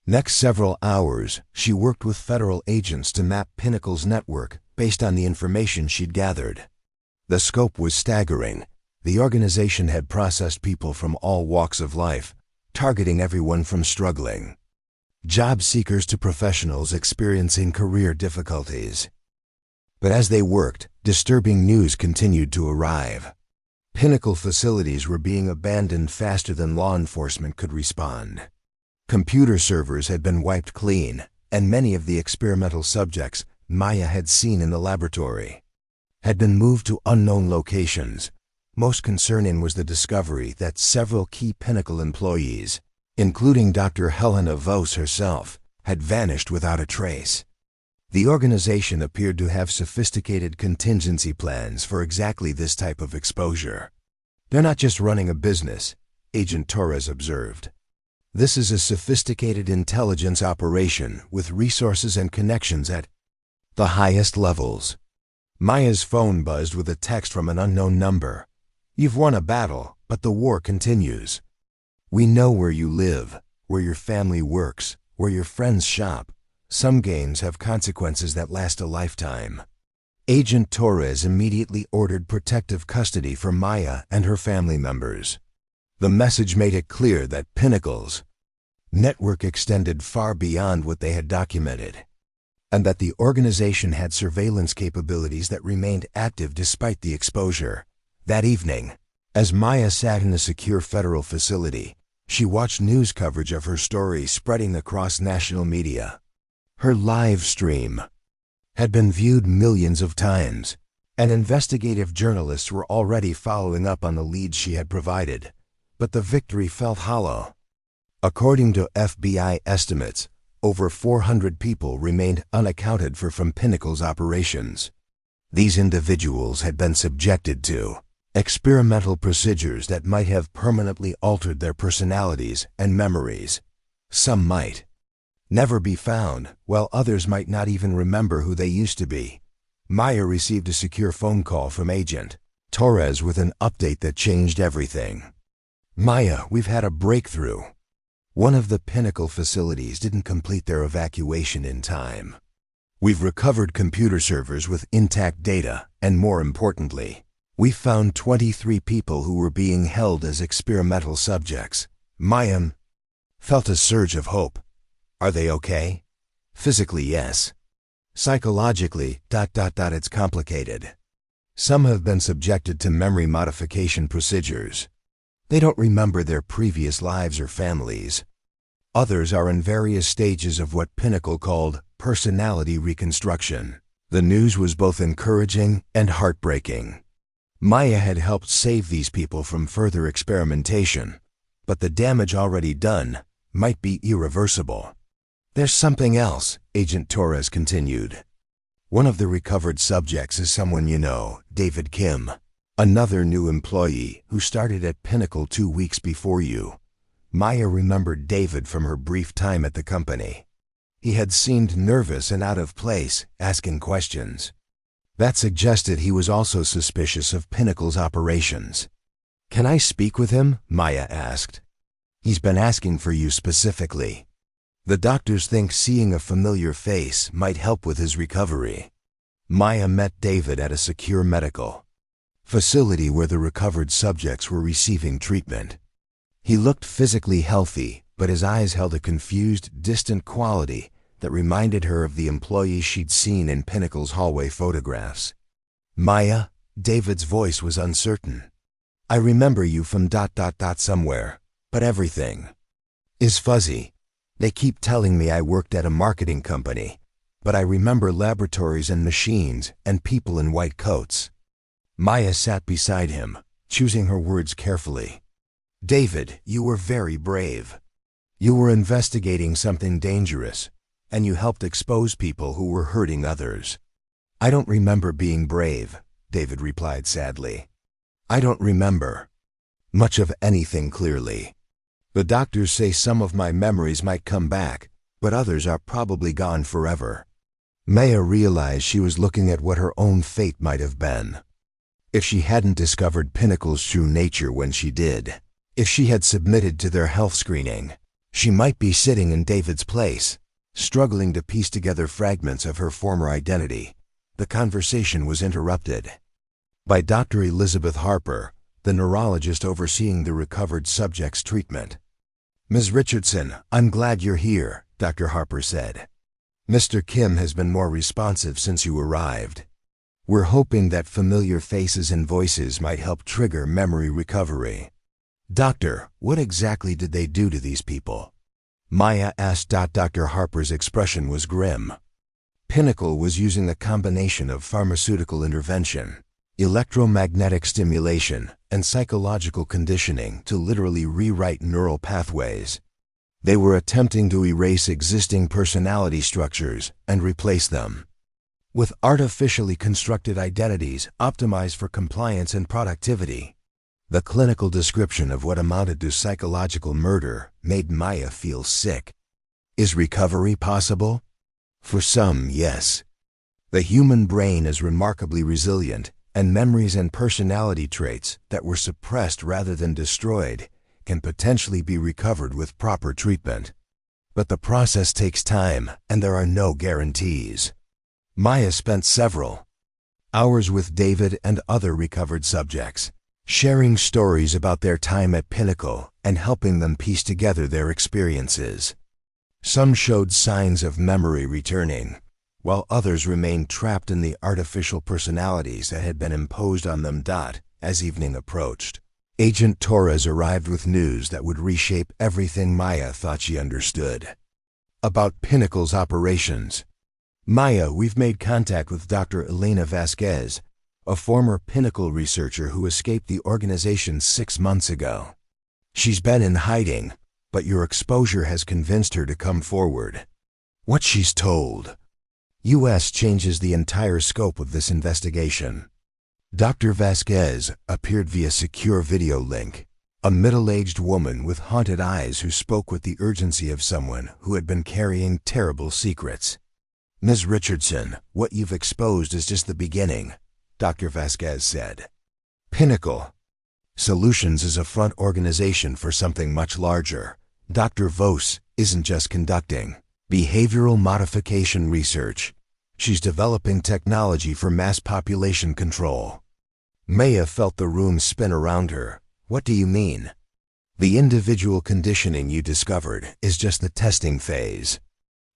next several hours, she worked with federal agents to map Pinnacle's network based on the information she'd gathered. The scope was staggering. The organization had processed people from all walks of life, targeting everyone from struggling job seekers to professionals experiencing career difficulties. But as they worked, disturbing news continued to arrive. Pinnacle facilities were being abandoned faster than law enforcement could respond. Computer servers had been wiped clean, and many of the experimental subjects Maya had seen in the laboratory had been moved to unknown locations. Most concerning was the discovery that several key Pinnacle employees, including Dr. Helena Vos herself, had vanished without a trace. The organization appeared to have sophisticated contingency plans for exactly this type of exposure. "They're not just running a business," Agent Torres observed. "This is a sophisticated intelligence operation with resources and connections at the highest levels." Maya's phone buzzed with a text from an unknown number. "You've won a battle, but the war continues. We know where you live, where your family works, where your friends shop. Some games have consequences that last a lifetime." Agent Torres immediately ordered protective custody for Maya and her family members. The message made it clear that Pinnacle's network extended far beyond what they had documented, and that the organization had surveillance capabilities that remained active despite the exposure. That evening, as Maya sat in a secure federal facility, she watched news coverage of her story spreading across national media. Her live stream had been viewed millions of times, and investigative journalists were already following up on the leads she had provided. But the victory felt hollow. According to FBI estimates, over 400 people remained unaccounted for from Pinnacle's operations. These individuals had been subjected to experimental procedures that might have permanently altered their personalities and memories. Some might never be found, while others might not even remember who they used to be. Maya received a secure phone call from Agent Torres with an update that changed everything. "Maya, we've had a breakthrough. One of the Pinnacle facilities didn't complete their evacuation in time. We've recovered computer servers with intact data, and more importantly, we found 23 people who were being held as experimental subjects." Maya felt a surge of hope. "Are they okay?" "Physically, yes. Psychologically, it's complicated. Some have been subjected to memory modification procedures. They don't remember their previous lives or families. Others are in various stages of what Pinnacle called personality reconstruction." The news was both encouraging and heartbreaking. Maya had helped save these people from further experimentation, but the damage already done might be irreversible. "There's something else," Agent Torres continued. "One of the recovered subjects is someone you know, David Kim, another new employee who started at Pinnacle 2 weeks before you." Maya remembered David from her brief time at the company. He had seemed nervous and out of place, asking questions. That suggested he was also suspicious of Pinnacle's operations. "Can I speak with him?" Maya asked. "He's been asking for you specifically. The doctors think seeing a familiar face might help with his recovery." Maya met David at a secure medical facility where the recovered subjects were receiving treatment. He looked physically healthy, but his eyes held a confused, distant quality that reminded her of the employees she'd seen in Pinnacle's hallway photographs. "Maya," David's voice was uncertain. "I remember you from somewhere, but everything is fuzzy. They keep telling me I worked at a marketing company, but I remember laboratories and machines and people in white coats." Maya sat beside him, choosing her words carefully. "David, you were very brave. You were investigating something dangerous, and you helped expose people who were hurting others. I don't remember being brave, David replied sadly. I don't remember much of anything clearly. The doctors say some of my memories might come back, but others are probably gone forever. Maya realized she was looking at what her own fate might have been. If she hadn't discovered Pinnacle's true nature when she did, if she had submitted to their health screening, she might be sitting in David's place, struggling to piece together fragments of her former identity. The conversation was interrupted by Dr. Elizabeth Harper, the neurologist overseeing the recovered subject's treatment. Ms. Richardson, I'm glad you're here, Dr. Harper said. Mr. Kim has been more responsive since you arrived. We're hoping that familiar faces and voices might help trigger memory recovery. Doctor, what exactly did they do to these people? Maya asked. Dr. Harper's expression was grim. Pinnacle was using a combination of pharmaceutical intervention, electromagnetic stimulation, and psychological conditioning to literally rewrite neural pathways. They were attempting to erase existing personality structures and replace them with artificially constructed identities optimized for compliance and productivity. The clinical description of what amounted to psychological murder made Maya feel sick. Is recovery possible? For some, yes. The human brain is remarkably resilient, and memories and personality traits that were suppressed rather than destroyed can potentially be recovered with proper treatment. But the process takes time, and there are no guarantees. Maya spent several hours with David and other recovered subjects, sharing stories about their time at Pinnacle and helping them piece together their experiences. Some showed signs of memory returning, while others remained trapped in the artificial personalities that had been imposed on them. As evening approached, Agent Torres arrived with news that would reshape everything Maya thought she understood about Pinnacle's operations. Maya, we've made contact with Dr. Elena Vasquez, a former Pinnacle researcher who escaped the organization 6 months ago. She's been in hiding, but your exposure has convinced her to come forward. What she's told U.S. changes the entire scope of this investigation. Dr. Vasquez appeared via secure video link, a middle-aged woman with haunted eyes who spoke with the urgency of someone who had been carrying terrible secrets. Ms. Richardson, what you've exposed is just the beginning, Dr. Vasquez said. Pinnacle Solutions is a front organization for something much larger. Dr. Vos isn't just conducting behavioral modification research. She's developing technology for mass population control. Maya felt the room spin around her. What do you mean? The individual conditioning you discovered is just the testing phase.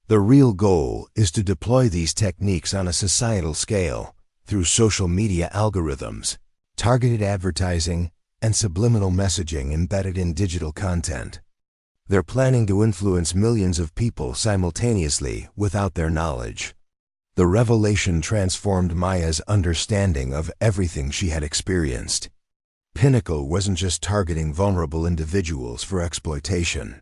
The real goal is to deploy these techniques on a societal scale through social media algorithms, targeted advertising, and subliminal messaging embedded in digital content. They're planning to influence millions of people simultaneously without their knowledge. The revelation transformed Maya's understanding of everything she had experienced. Pinnacle wasn't just targeting vulnerable individuals for exploitation.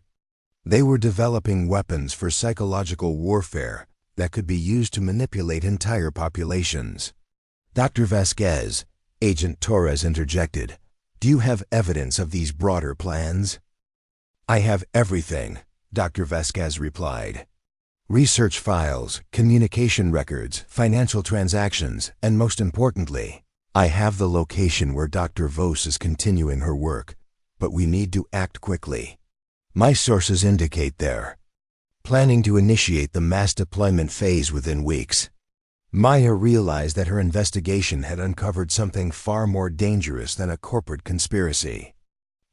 They were developing weapons for psychological warfare that could be used to manipulate entire populations. Dr. Vasquez, Agent Torres interjected, do you have evidence of these broader plans? I have everything, Dr. Vasquez replied. Research files, communication records, financial transactions, and most importantly, I have the location where Dr. Vos is continuing her work, but we need to act quickly. My sources indicate they're planning to initiate the mass deployment phase within weeks. Maya realized that her investigation had uncovered something far more dangerous than a corporate conspiracy.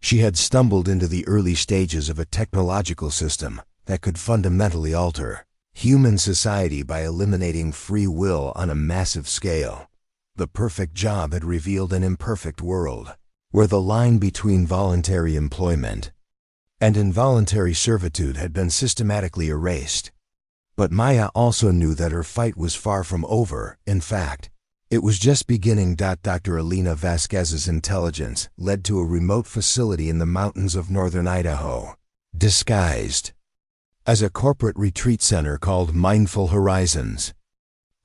She had stumbled into the early stages of a technological system that could fundamentally alter human society by eliminating free will on a massive scale. The perfect job had revealed an imperfect world, where the line between voluntary employment and involuntary servitude had been systematically erased. But Maya also knew that her fight was far from over. In fact, it was just beginning. Dr. Elena Vasquez's intelligence led to a remote facility in the mountains of northern Idaho, disguised as a corporate retreat center called Mindful Horizons.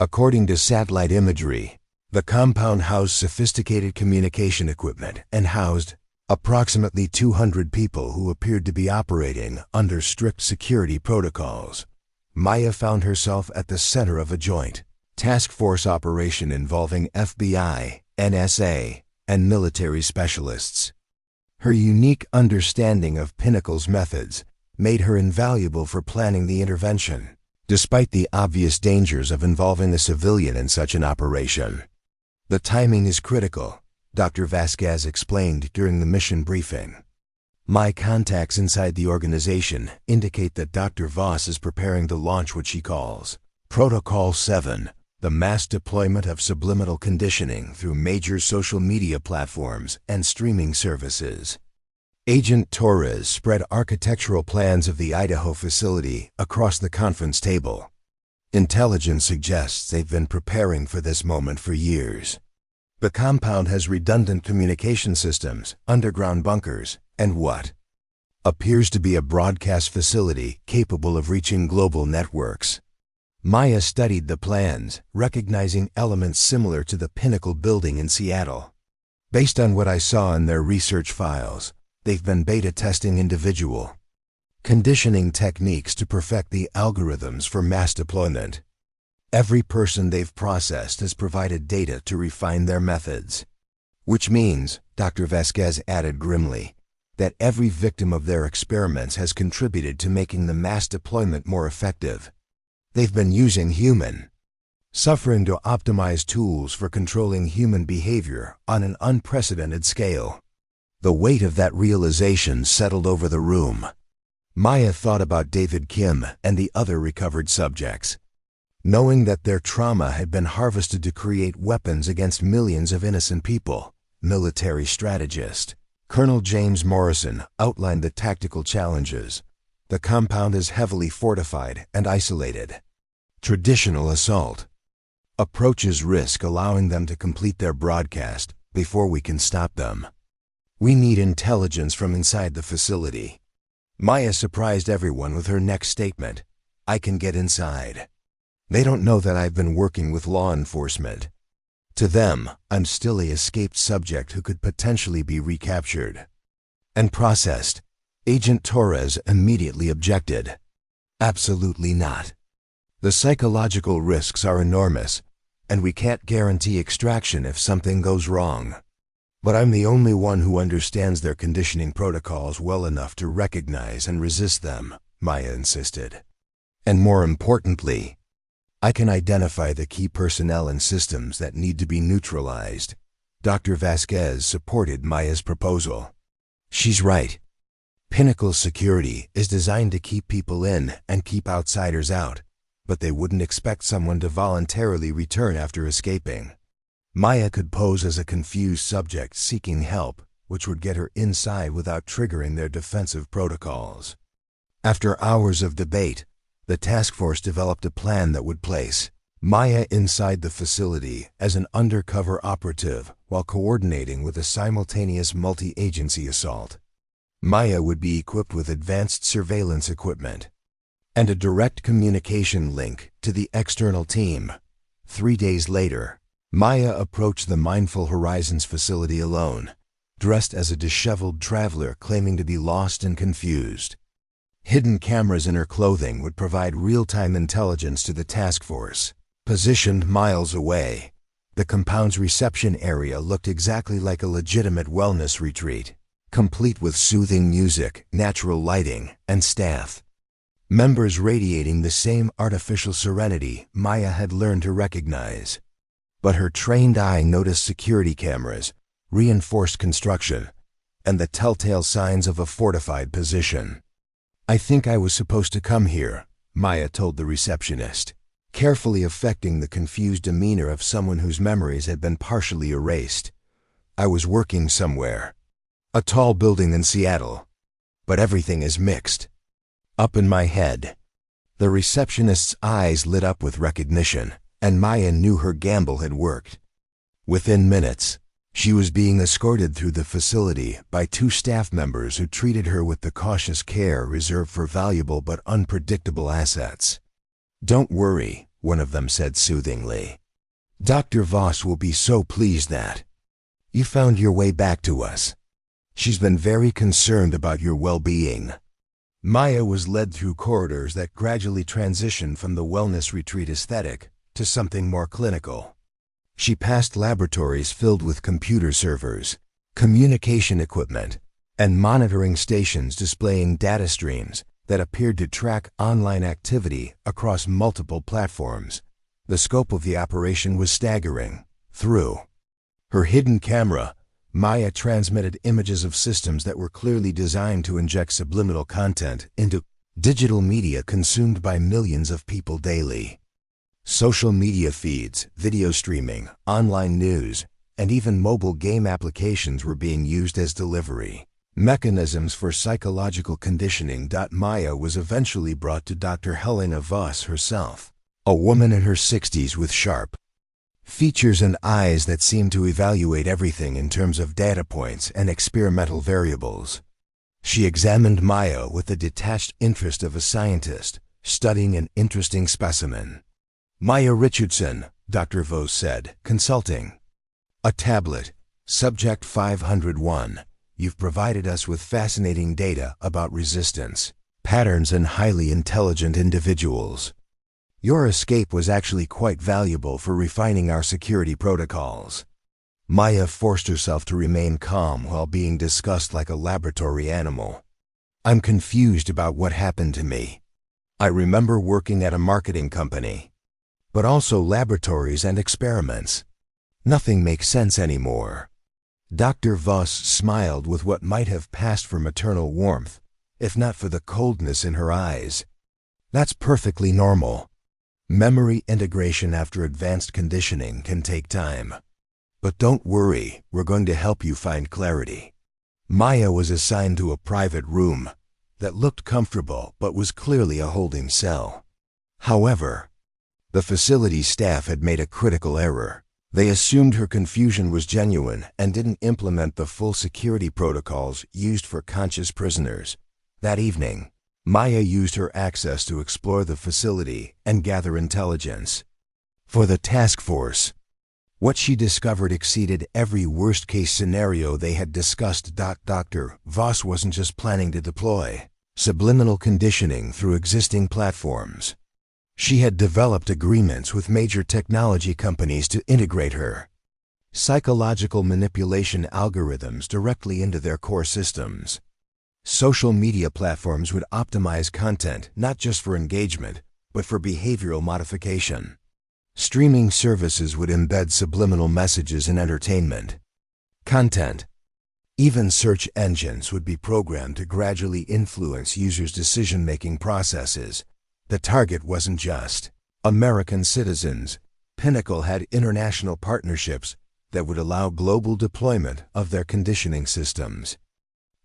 According to satellite imagery, the compound housed sophisticated communication equipment and housed approximately 200 people who appeared to be operating under strict security protocols. Maya found herself at the center of a joint task force operation involving FBI, NSA, and military specialists. Her unique understanding of Pinnacle's methods made her invaluable for planning the intervention, despite the obvious dangers of involving a civilian in such an operation. The timing is critical, Dr. Vasquez explained during the mission briefing. My contacts inside the organization indicate that Dr. Voss is preparing to launch what she calls Protocol 7, the mass deployment of subliminal conditioning through major social media platforms and streaming services. Agent Torres spread architectural plans of the Idaho facility across the conference table. Intelligence suggests they've been preparing for this moment for years. The compound has redundant communication systems, underground bunkers, and what appears to be a broadcast facility capable of reaching global networks. Maya studied the plans, recognizing elements similar to the Pinnacle building in Seattle. Based on what I saw in their research files, they've been beta testing individual conditioning techniques to perfect the algorithms for mass deployment. Every person they've processed has provided data to refine their methods. Which means, Dr. Vasquez added grimly, that every victim of their experiments has contributed to making the mass deployment more effective. They've been using human suffering to optimize tools for controlling human behavior on an unprecedented scale. The weight of that realization settled over the room. Maya thought about David Kim and the other recovered subjects. Knowing that their trauma had been harvested to create weapons against millions of innocent people, military strategist Colonel James Morrison outlined the tactical challenges. The compound is heavily fortified and isolated. Traditional assault approaches risk allowing them to complete their broadcast before we can stop them. We need intelligence from inside the facility. Maya surprised everyone with her next statement. I can get inside. They don't know that I've been working with law enforcement. To them, I'm still an escaped subject who could potentially be recaptured and processed. Agent Torres immediately objected. Absolutely not. The psychological risks are enormous, and we can't guarantee extraction if something goes wrong. But I'm the only one who understands their conditioning protocols well enough to recognize and resist them, Maya insisted. And more importantly, I can identify the key personnel and systems that need to be neutralized. Dr. Vasquez supported Maya's proposal. She's right. Pinnacle security is designed to keep people in and keep outsiders out, but they wouldn't expect someone to voluntarily return after escaping. Maya could pose as a confused subject seeking help, which would get her inside without triggering their defensive protocols. After hours of debate, the task force developed a plan that would place Maya inside the facility as an undercover operative while coordinating with a simultaneous multi-agency assault. Maya would be equipped with advanced surveillance equipment and a direct communication link to the external team. 3 days later, Maya approached the Mindful Horizons facility alone, dressed as a disheveled traveler claiming to be lost and confused. Hidden cameras in her clothing would provide real-time intelligence to the task force. Positioned miles away, the compound's reception area looked exactly like a legitimate wellness retreat, complete with soothing music, natural lighting, and staff members radiating the same artificial serenity Maya had learned to recognize. But her trained eye noticed security cameras, reinforced construction, and the telltale signs of a fortified position. I think I was supposed to come here, Maya told the receptionist, carefully affecting the confused demeanor of someone whose memories had been partially erased. I was working somewhere. A tall building in Seattle. But everything is mixed. Up in my head. The receptionist's eyes lit up with recognition, and Maya knew her gamble had worked. Within minutes, she was being escorted through the facility by 2 staff members who treated her with the cautious care reserved for valuable but unpredictable assets. Don't worry, one of them said soothingly. Dr. Voss will be so pleased that you found your way back to us. She's been very concerned about your well-being. Maya was led through corridors that gradually transitioned from the wellness retreat aesthetic to something more clinical. She passed laboratories filled with computer servers, communication equipment, and monitoring stations displaying data streams that appeared to track online activity across multiple platforms. The scope of the operation was staggering. Through her hidden camera, Maya transmitted images of systems that were clearly designed to inject subliminal content into digital media consumed by millions of people daily. Social media feeds, video streaming, online news, and even mobile game applications were being used as delivery mechanisms for psychological conditioning. Maya was eventually brought to Dr. Helena Voss herself, a woman in her 60s with sharp features and eyes that seemed to evaluate everything in terms of data points and experimental variables. She examined Maya with the detached interest of a scientist studying an interesting specimen. Maya Richardson, Dr. Voss said, consulting. A tablet, Subject 501. You've provided us with fascinating data about resistance, patterns, and highly intelligent individuals. Your escape was actually quite valuable for refining our security protocols. Maya forced herself to remain calm while being discussed like a laboratory animal. I'm confused about what happened to me. I remember working at a marketing company, but also laboratories and experiments. Nothing makes sense anymore. Dr. Voss smiled with what might have passed for maternal warmth, if not for the coldness in her eyes. That's perfectly normal. Memory integration after advanced conditioning can take time. But don't worry, we're going to help you find clarity. Maya was assigned to a private room that looked comfortable but was clearly a holding cell. However, the facility staff had made a critical error. They assumed her confusion was genuine and didn't implement the full security protocols used for conscious prisoners. That evening, Maya used her access to explore the facility and gather intelligence. For the task force, what she discovered exceeded every worst-case scenario they had discussed. Dr. Voss wasn't just planning to deploy subliminal conditioning through existing platforms. She had developed agreements with major technology companies to integrate her psychological manipulation algorithms directly into their core systems. Social media platforms would optimize content not just for engagement, but for behavioral modification. Streaming services would embed subliminal messages in entertainment content. Even search engines would be programmed to gradually influence users' decision-making processes. The target wasn't just American citizens. Pinnacle had international partnerships that would allow global deployment of their conditioning systems.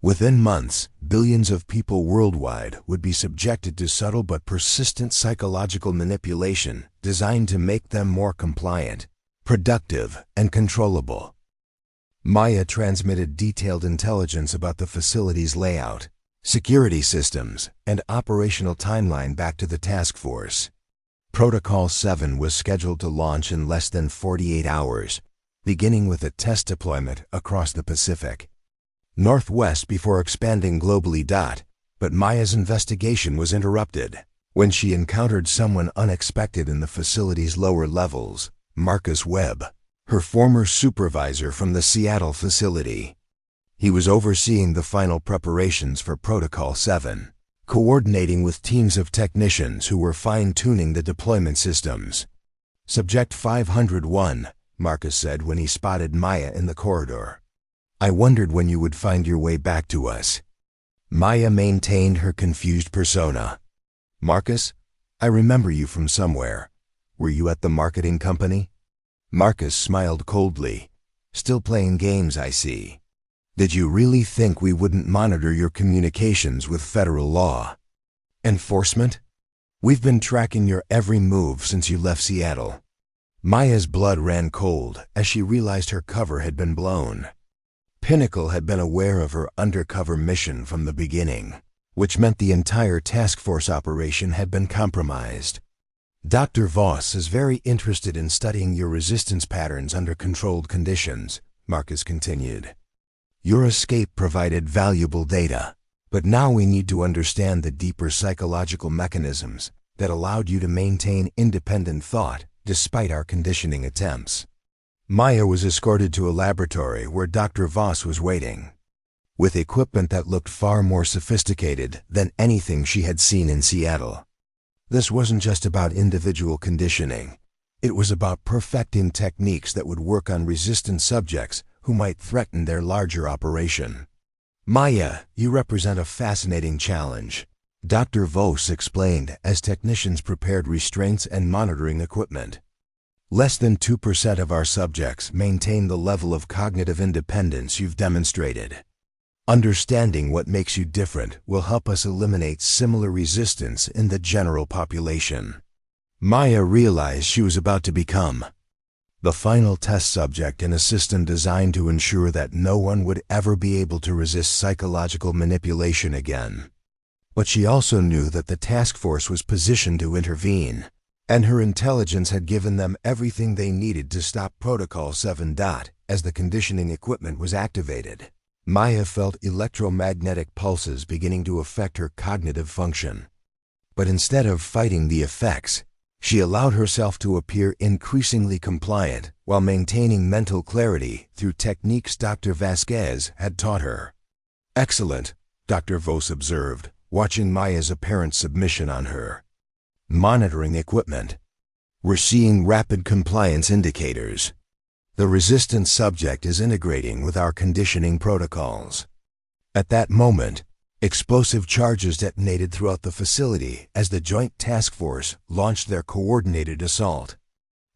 Within months, billions of people worldwide would be subjected to subtle but persistent psychological manipulation designed to make them more compliant, productive, and controllable. Maya transmitted detailed intelligence about the facility's layout, security systems, and operational timeline back to the task force. Protocol 7 was scheduled to launch in less than 48 hours, beginning with a test deployment across the Pacific Northwest before expanding globally. But Maya's investigation was interrupted when she encountered someone unexpected in the facility's lower levels, Marcus Webb, her former supervisor from the Seattle facility. He was overseeing the final preparations for Protocol 7, coordinating with teams of technicians who were fine-tuning the deployment systems. Subject 501, Marcus said when he spotted Maya in the corridor. I wondered when you would find your way back to us. Maya maintained her confused persona. Marcus, I remember you from somewhere. Were you at the marketing company? Marcus smiled coldly. Still playing games, I see. Did you really think we wouldn't monitor your communications with federal law enforcement? We've been tracking your every move since you left Seattle. Maya's blood ran cold as she realized her cover had been blown. Pinnacle had been aware of her undercover mission from the beginning, which meant the entire task force operation had been compromised. Dr. Voss is very interested in studying your resistance patterns under controlled conditions, Marcus continued. Your escape provided valuable data, but now we need to understand the deeper psychological mechanisms that allowed you to maintain independent thought despite our conditioning attempts. Maya was escorted to a laboratory where Dr. Voss was waiting, with equipment that looked far more sophisticated than anything she had seen in Seattle. This wasn't just about individual conditioning. It was about perfecting techniques that would work on resistant subjects who might threaten their larger operation. Maya, you represent a fascinating challenge, Dr. Voss explained as technicians prepared restraints and monitoring equipment. Less than 2% of our subjects maintain the level of cognitive independence you've demonstrated. Understanding what makes you different will help us eliminate similar resistance in the general population. Maya realized she was about to become the final test subject in a system designed to ensure that no one would ever be able to resist psychological manipulation again. But she also knew that the task force was positioned to intervene, and her intelligence had given them everything they needed to stop Protocol 7. As the conditioning equipment was activated, Maya felt electromagnetic pulses beginning to affect her cognitive function. But instead of fighting the effects, she allowed herself to appear increasingly compliant while maintaining mental clarity through techniques Dr. Vasquez had taught her. Excellent, Dr. Voss observed, watching Maya's apparent submission on her monitoring equipment. We're seeing rapid compliance indicators. The resistant subject is integrating with our conditioning protocols. At that moment, explosive charges detonated throughout the facility as the Joint Task Force launched their coordinated assault.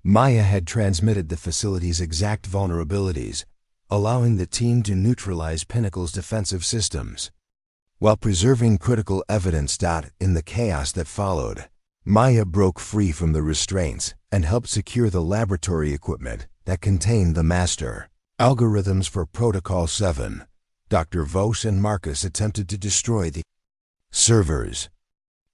Maya had transmitted the facility's exact vulnerabilities, allowing the team to neutralize Pinnacle's defensive systems, while preserving critical evidence. In the chaos that followed, Maya broke free from the restraints and helped secure the laboratory equipment that contained the master algorithms for Protocol 7. Dr. Voss and Marcus attempted to destroy the servers,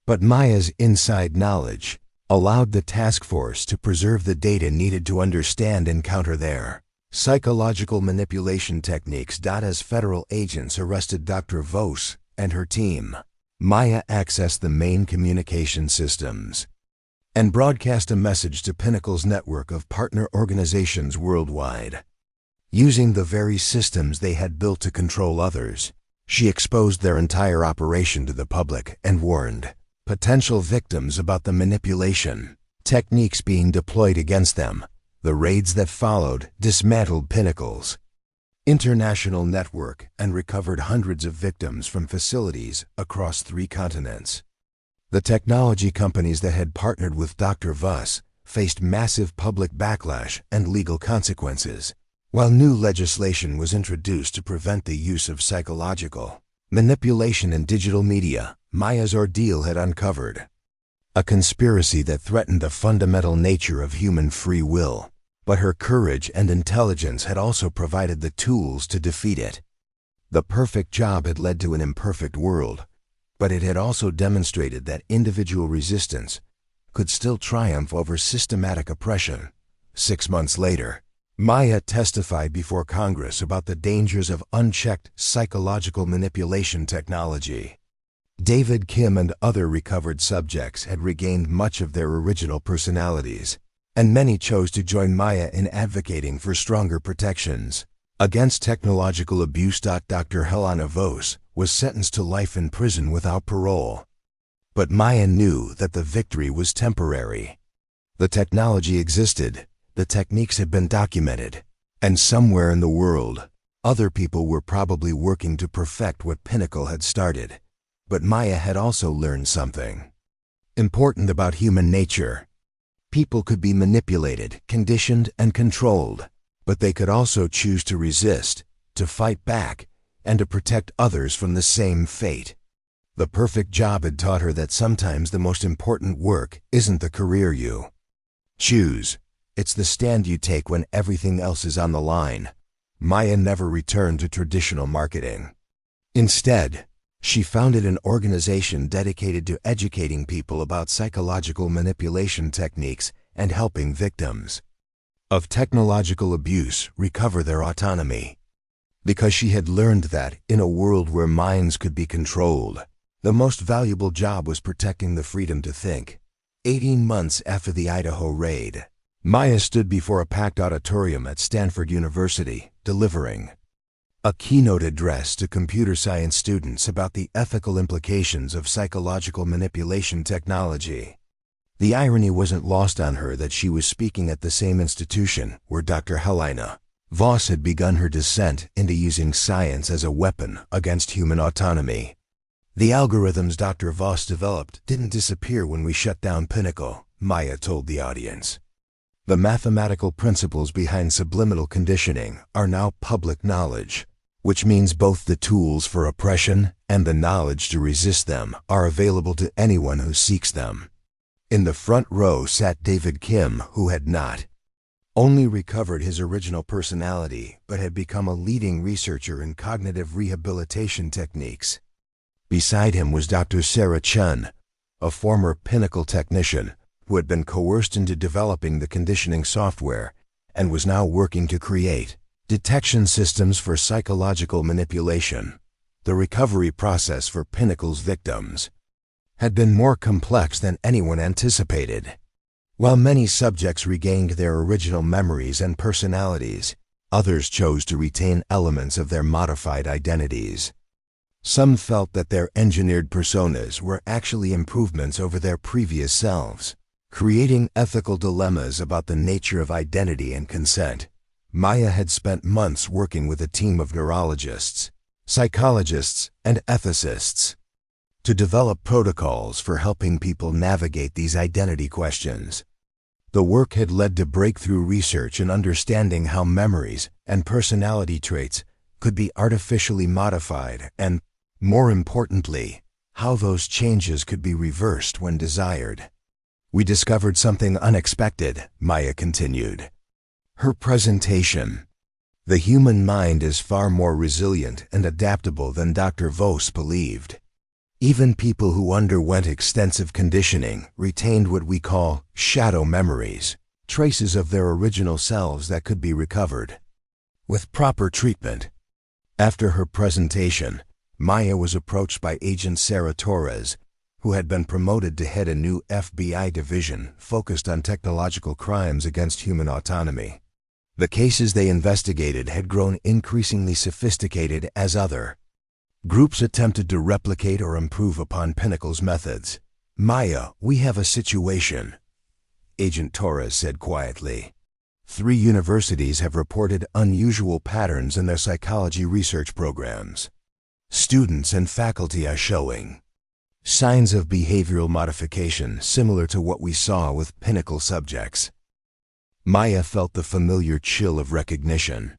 but Maya's inside knowledge allowed the task force to preserve the data needed to understand and counter their psychological manipulation techniques. As federal agents arrested Dr. Voss and her team, Maya accessed the main communication systems and broadcast a message to Pinnacle's network of partner organizations worldwide. Using the very systems they had built to control others, she exposed their entire operation to the public and warned potential victims about the manipulation techniques being deployed against them. The raids that followed dismantled Pinnacle's international network and recovered hundreds of victims from facilities across 3 continents. The technology companies that had partnered with Dr. Voss faced massive public backlash and legal consequences, while new legislation was introduced to prevent the use of psychological manipulation in digital media. Maya's ordeal had uncovered a conspiracy that threatened the fundamental nature of human free will, but her courage and intelligence had also provided the tools to defeat it. The perfect job had led to an imperfect world, but it had also demonstrated that individual resistance could still triumph over systematic oppression. 6 months later, Maya testified before Congress about the dangers of unchecked psychological manipulation technology. David Kim and other recovered subjects had regained much of their original personalities, and many chose to join Maya in advocating for stronger protections against technological abuse. Dr. Helena Voss was sentenced to life in prison without parole. But Maya knew that the victory was temporary. The technology existed, the techniques had been documented, and somewhere in the world, other people were probably working to perfect what Pinnacle had started. But Maya had also learned something important about human nature. People could be manipulated, conditioned, and controlled, but they could also choose to resist, to fight back, and to protect others from the same fate. The perfect job had taught her that sometimes the most important work isn't the career you choose, it's the stand you take when everything else is on the line. Maya never returned to traditional marketing. Instead, She founded an organization dedicated to educating people about psychological manipulation techniques and helping victims of technological abuse recover their autonomy. Because she had learned that, in a world where minds could be controlled, the most valuable job was protecting the freedom to think. 18 months after the Idaho raid, Maya stood before a packed auditorium at Stanford University, delivering a keynote address to computer science students about the ethical implications of psychological manipulation technology. The irony wasn't lost on her that she was speaking at the same institution where Dr. Helena Voss had begun her descent into using science as a weapon against human autonomy. The algorithms Dr. Voss developed didn't disappear when we shut down Pinnacle, Maya told the audience. The mathematical principles behind subliminal conditioning are now public knowledge, which means both the tools for oppression and the knowledge to resist them are available to anyone who seeks them. In the front row sat David Kim, who had not only recovered his original personality, but had become a leading researcher in cognitive rehabilitation techniques. Beside him was Dr. Sarah Chun, a former Pinnacle technician who had been coerced into developing the conditioning software and was now working to create detection systems for psychological manipulation. The recovery process for Pinnacle's victims had been more complex than anyone anticipated. While many subjects regained their original memories and personalities, others chose to retain elements of their modified identities. Some felt that their engineered personas were actually improvements over their previous selves, creating ethical dilemmas about the nature of identity and consent. Maya had spent months working with a team of neurologists, psychologists, and ethicists to develop protocols for helping people navigate these identity questions. The work had led to breakthrough research in understanding how memories and personality traits could be artificially modified and, more importantly, how those changes could be reversed when desired. We discovered something unexpected, Maya continued. Her presentation. The human mind is far more resilient and adaptable than Dr. Voss believed. Even people who underwent extensive conditioning retained what we call shadow memories, traces of their original selves that could be recovered with proper treatment. After her presentation, Maya was approached by Agent Sarah Torres, who had been promoted to head a new FBI division focused on technological crimes against human autonomy. The cases they investigated had grown increasingly sophisticated as other groups attempted to replicate or improve upon Pinnacle's methods. Maya, we have a situation, Agent Torres said quietly. 3 universities have reported unusual patterns in their psychology research programs. Students and faculty are showing signs of behavioral modification similar to what we saw with Pinnacle subjects. Maya felt the familiar chill of recognition.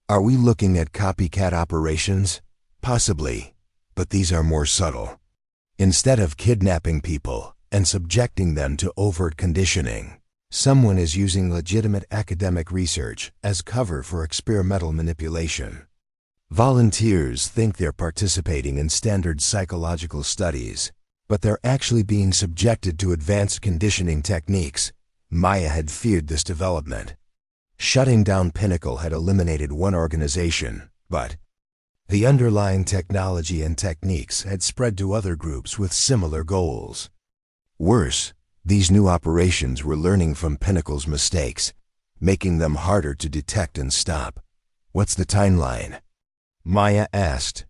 Are we looking at copycat operations? Possibly, but these are more subtle. Instead of kidnapping people and subjecting them to overt conditioning, someone is using legitimate academic research as cover for experimental manipulation. Volunteers think they're participating in standard psychological studies, but they're actually being subjected to advanced conditioning techniques. Maya had feared this development. Shutting down Pinnacle had eliminated one organization, but the underlying technology and techniques had spread to other groups with similar goals. Worse, these new operations were learning from Pinnacle's mistakes, making them harder to detect and stop. What's the timeline? Maya asked.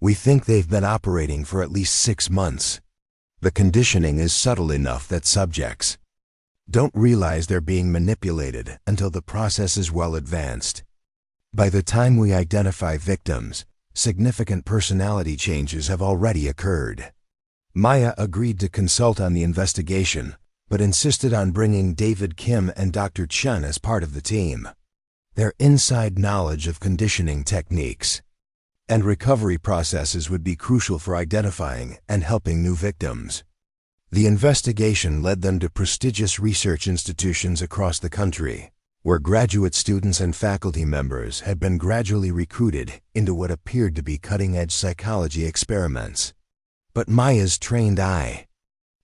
We think they've been operating for at least 6 months. The conditioning is subtle enough that subjects don't realize they're being manipulated until the process is well advanced. By the time we identify victims, significant personality changes have already occurred. Maya agreed to consult on the investigation, but insisted on bringing David Kim and Dr. Chun as part of the team. Their inside knowledge of conditioning techniques and recovery processes would be crucial for identifying and helping new victims. The investigation led them to prestigious research institutions across the country, where graduate students and faculty members had been gradually recruited into what appeared to be cutting-edge psychology experiments. But Maya's trained eye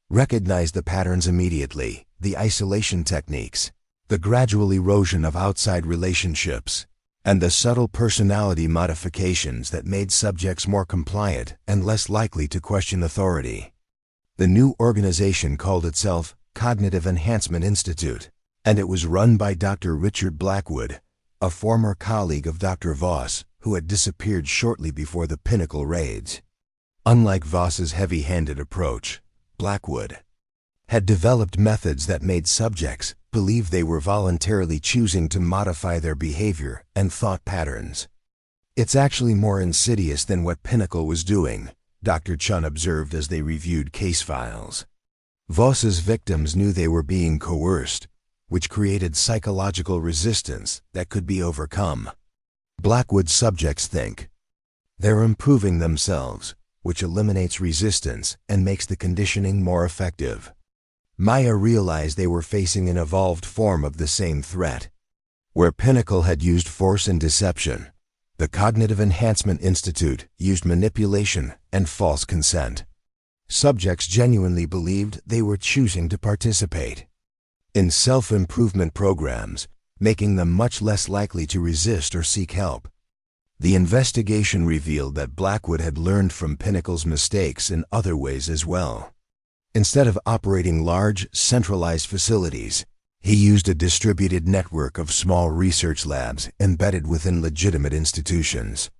recognized the patterns immediately: the isolation techniques, the gradual erosion of outside relationships, and the subtle personality modifications that made subjects more compliant and less likely to question authority. The new organization called itself Cognitive Enhancement Institute, and it was run by Dr. Richard Blackwood, a former colleague of Dr. Voss, who had disappeared shortly before the Pinnacle raids. Unlike Voss's heavy-handed approach, Blackwood had developed methods that made subjects believe they were voluntarily choosing to modify their behavior and thought patterns. "It's actually more insidious than what Pinnacle was doing," Dr. Chun observed as they reviewed case files. Voss's victims knew they were being coerced, which created psychological resistance that could be overcome. Blackwood's subjects think they're improving themselves, which eliminates resistance and makes the conditioning more effective. Maya realized they were facing an evolved form of the same threat. Where Pinnacle had used force and deception, the Cognitive Enhancement Institute used manipulation and false consent. Subjects genuinely believed they were choosing to participate in self-improvement programs, making them much less likely to resist or seek help. The investigation revealed that Blackwood had learned from Pinnacle's mistakes in other ways as well. Instead of operating large, centralized facilities, he used a distributed network of small research labs embedded within legitimate institutions.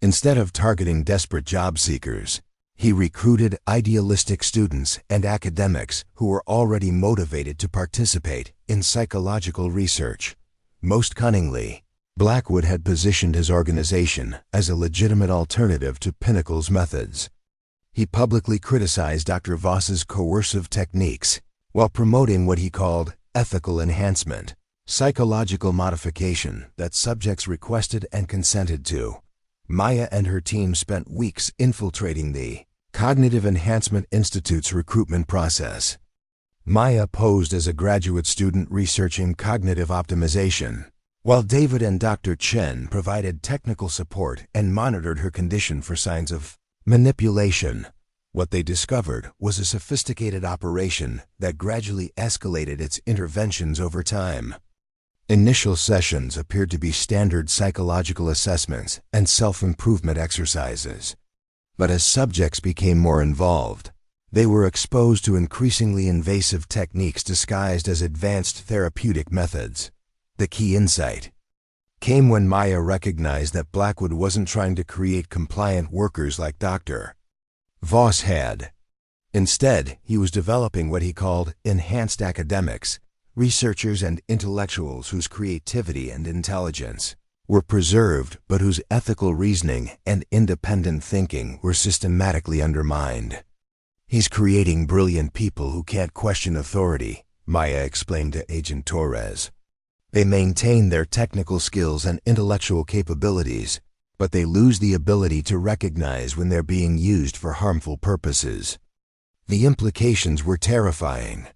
Instead of targeting desperate job seekers, he recruited idealistic students and academics who were already motivated to participate in psychological research. Most cunningly, Blackwood had positioned his organization as a legitimate alternative to Pinnacle's methods. He publicly criticized Dr. Voss's coercive techniques while promoting what he called ethical enhancement, psychological modification that subjects requested and consented to. Maya and her team spent weeks infiltrating the Cognitive Enhancement Institute's recruitment process. Maya posed as a graduate student researching cognitive optimization, while David and Dr. Chen provided technical support and monitored her condition for signs of manipulation. What they discovered was a sophisticated operation that gradually escalated its interventions over time. Initial sessions appeared to be standard psychological assessments and self-improvement exercises. But as subjects became more involved, they were exposed to increasingly invasive techniques disguised as advanced therapeutic methods. The key insight came when Maya recognized that Blackwood wasn't trying to create compliant workers like Dr. Voss had. Instead, he was developing what he called enhanced academics, researchers and intellectuals whose creativity and intelligence were preserved but whose ethical reasoning and independent thinking were systematically undermined. "He's creating brilliant people who can't question authority," Maya explained to Agent Torres. "They maintain their technical skills and intellectual capabilities, but they lose the ability to recognize when they're being used for harmful purposes." The implications were terrifying.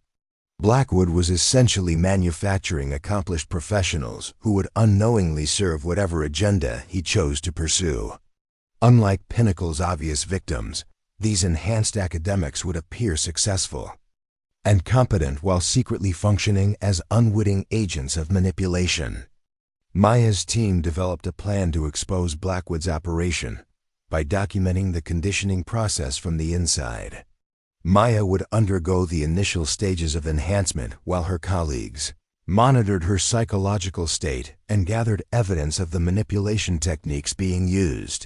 Blackwood was essentially manufacturing accomplished professionals who would unknowingly serve whatever agenda he chose to pursue. Unlike Pinnacle's obvious victims, these enhanced academics would appear successful and competent while secretly functioning as unwitting agents of manipulation. Maya's team developed a plan to expose Blackwood's operation by documenting the conditioning process from the inside. Maya would undergo the initial stages of enhancement while her colleagues monitored her psychological state and gathered evidence of the manipulation techniques being used.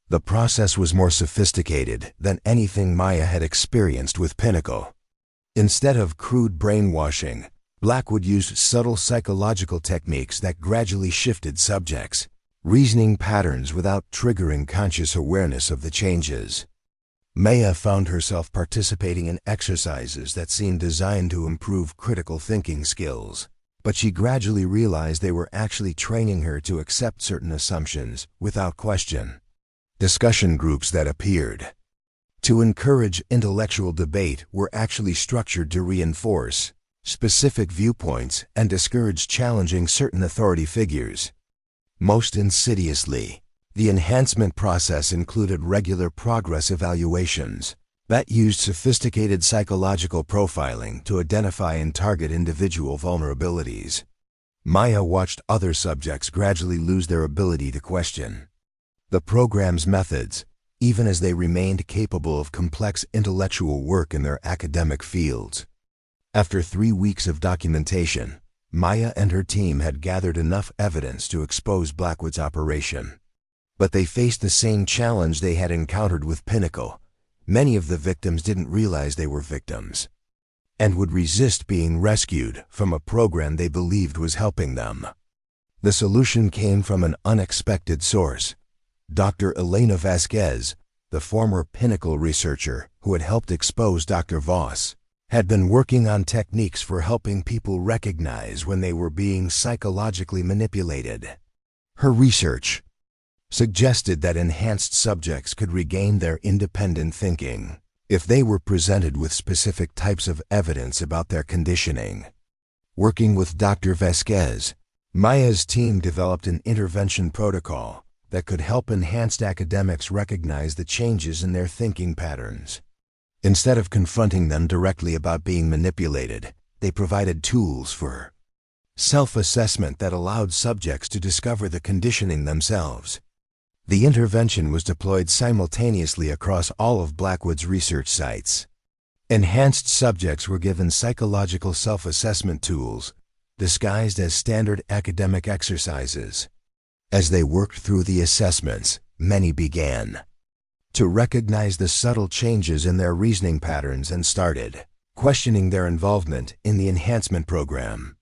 The process was more sophisticated than anything Maya had experienced with Pinnacle. Instead of crude brainwashing, Blackwood used subtle psychological techniques that gradually shifted subjects' reasoning patterns without triggering conscious awareness of the changes. Maya found herself participating in exercises that seemed designed to improve critical thinking skills, but she gradually realized they were actually training her to accept certain assumptions without question. Discussion groups that appeared to encourage intellectual debate were actually structured to reinforce specific viewpoints, and discouraged challenging certain authority figures. Most insidiously, the enhancement process included regular progress evaluations that used sophisticated psychological profiling to identify and target individual vulnerabilities. Maya watched other subjects gradually lose their ability to question the program's methods, even as they remained capable of complex intellectual work in their academic fields. After 3 weeks of documentation, Maya and her team had gathered enough evidence to expose Blackwood's operation. But they faced the same challenge they had encountered with Pinnacle. Many of the victims didn't realize they were victims and would resist being rescued from a program they believed was helping them. The solution came from an unexpected source. Dr. Elena Vasquez, the former Pinnacle researcher who had helped expose Dr. Voss, had been working on techniques for helping people recognize when they were being psychologically manipulated. Her research suggested that enhanced subjects could regain their independent thinking if they were presented with specific types of evidence about their conditioning. Working with Dr. Vasquez, Maya's team developed an intervention protocol that could help enhanced academics recognize the changes in their thinking patterns. Instead of confronting them directly about being manipulated, they provided tools for self-assessment that allowed subjects to discover the conditioning themselves. The intervention was deployed simultaneously across all of Blackwood's research sites. Enhanced subjects were given psychological self-assessment tools, disguised as standard academic exercises. As they worked through the assessments, many began to recognize the subtle changes in their reasoning patterns and started questioning their involvement in the enhancement program.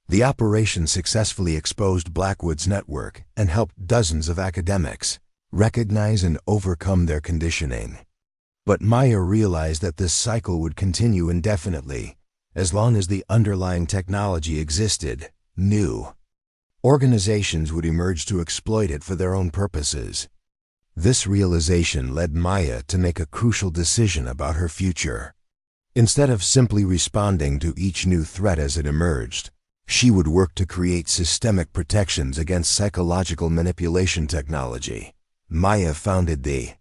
The operation successfully exposed Blackwood's network and helped dozens of academics recognize and overcome their conditioning. But Maya realized that this cycle would continue indefinitely as long as the underlying technology existed. New organizations would emerge to exploit it for their own purposes. This realization led Maya to make a crucial decision about her future. Instead of simply responding to each new threat as it emerged, she would work to create systemic protections against psychological manipulation technology. Maya founded the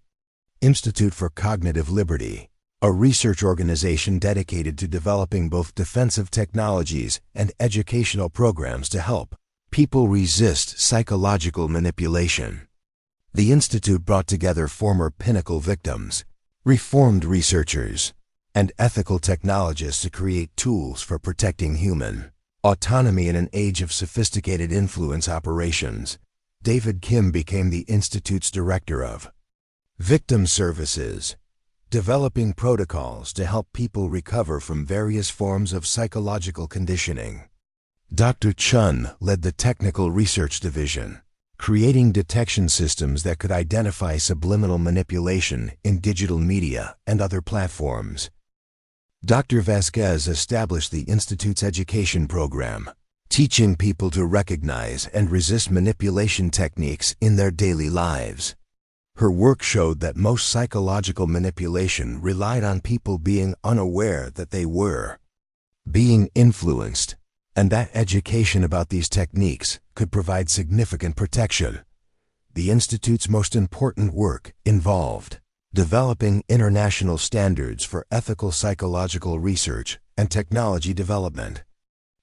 Institute for Cognitive Liberty, a research organization dedicated to developing both defensive technologies and educational programs to help people resist psychological manipulation. The Institute brought together former Pinnacle victims, reformed researchers, and ethical technologists to create tools for protecting human autonomy in an age of sophisticated influence operations. David Kim became the Institute's Director of Victim Services, developing protocols to help people recover from various forms of psychological conditioning. Dr. Chun led the Technical Research Division, creating detection systems that could identify subliminal manipulation in digital media and other platforms. Dr. Vasquez established the Institute's education program, teaching people to recognize and resist manipulation techniques in their daily lives. Her work showed that most psychological manipulation relied on people being unaware that they were being influenced, and that education about these techniques could provide significant protection. The Institute's most important work involved developing international standards for ethical psychological research and technology development.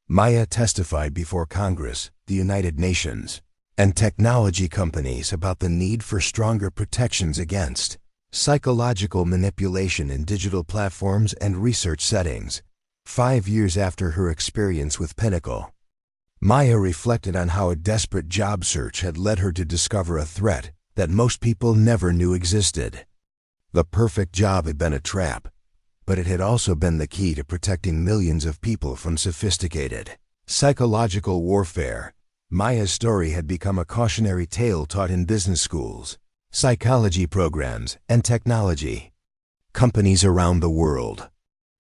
Maya testified before Congress, the United Nations, and technology companies about the need for stronger protections against psychological manipulation in digital platforms and research settings. 5 years after her experience with Pinnacle, Maya reflected on how a desperate job search had led her to discover a threat that most people never knew existed. The perfect job had been a trap, but it had also been the key to protecting millions of people from sophisticated psychological warfare. Maya's story had become a cautionary tale taught in business schools, psychology programs, and technology companies around the world.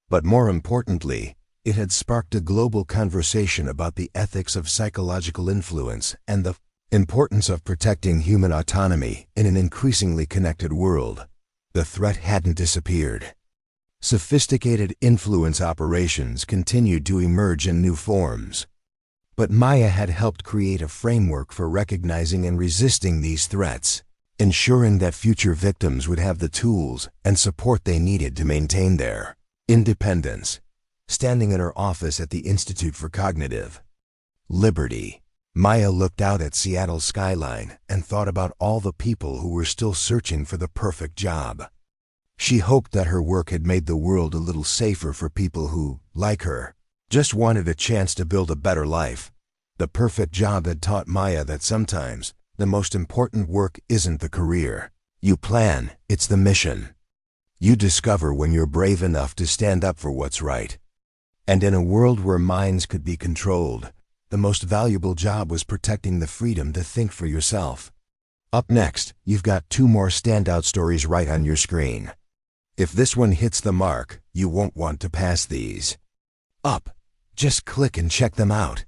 But more importantly, it had sparked a global conversation about the ethics of psychological influence and the importance of protecting human autonomy in an increasingly connected world. The threat hadn't disappeared. Sophisticated influence operations continued to emerge in new forms. But Maya had helped create a framework for recognizing and resisting these threats, ensuring that future victims would have the tools and support they needed to maintain their independence. Standing in her office at the Institute for Cognitive Liberty, Maya looked out at Seattle's skyline and thought about all the people who were still searching for the perfect job. She hoped that her work had made the world a little safer for people who, like her, just wanted a chance to build a better life. The perfect job had taught Maya that sometimes the most important work isn't the career you plan, it's the mission you discover when you're brave enough to stand up for what's right. And in a world where minds could be controlled, the most valuable job was protecting the freedom to think for yourself. Up next, you've got 2 more standout stories right on your screen. If this one hits the mark, you won't want to pass these up. Just click and check them out.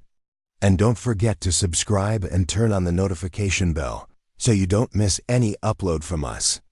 And don't forget to subscribe and turn on the notification bell so you don't miss any upload from us.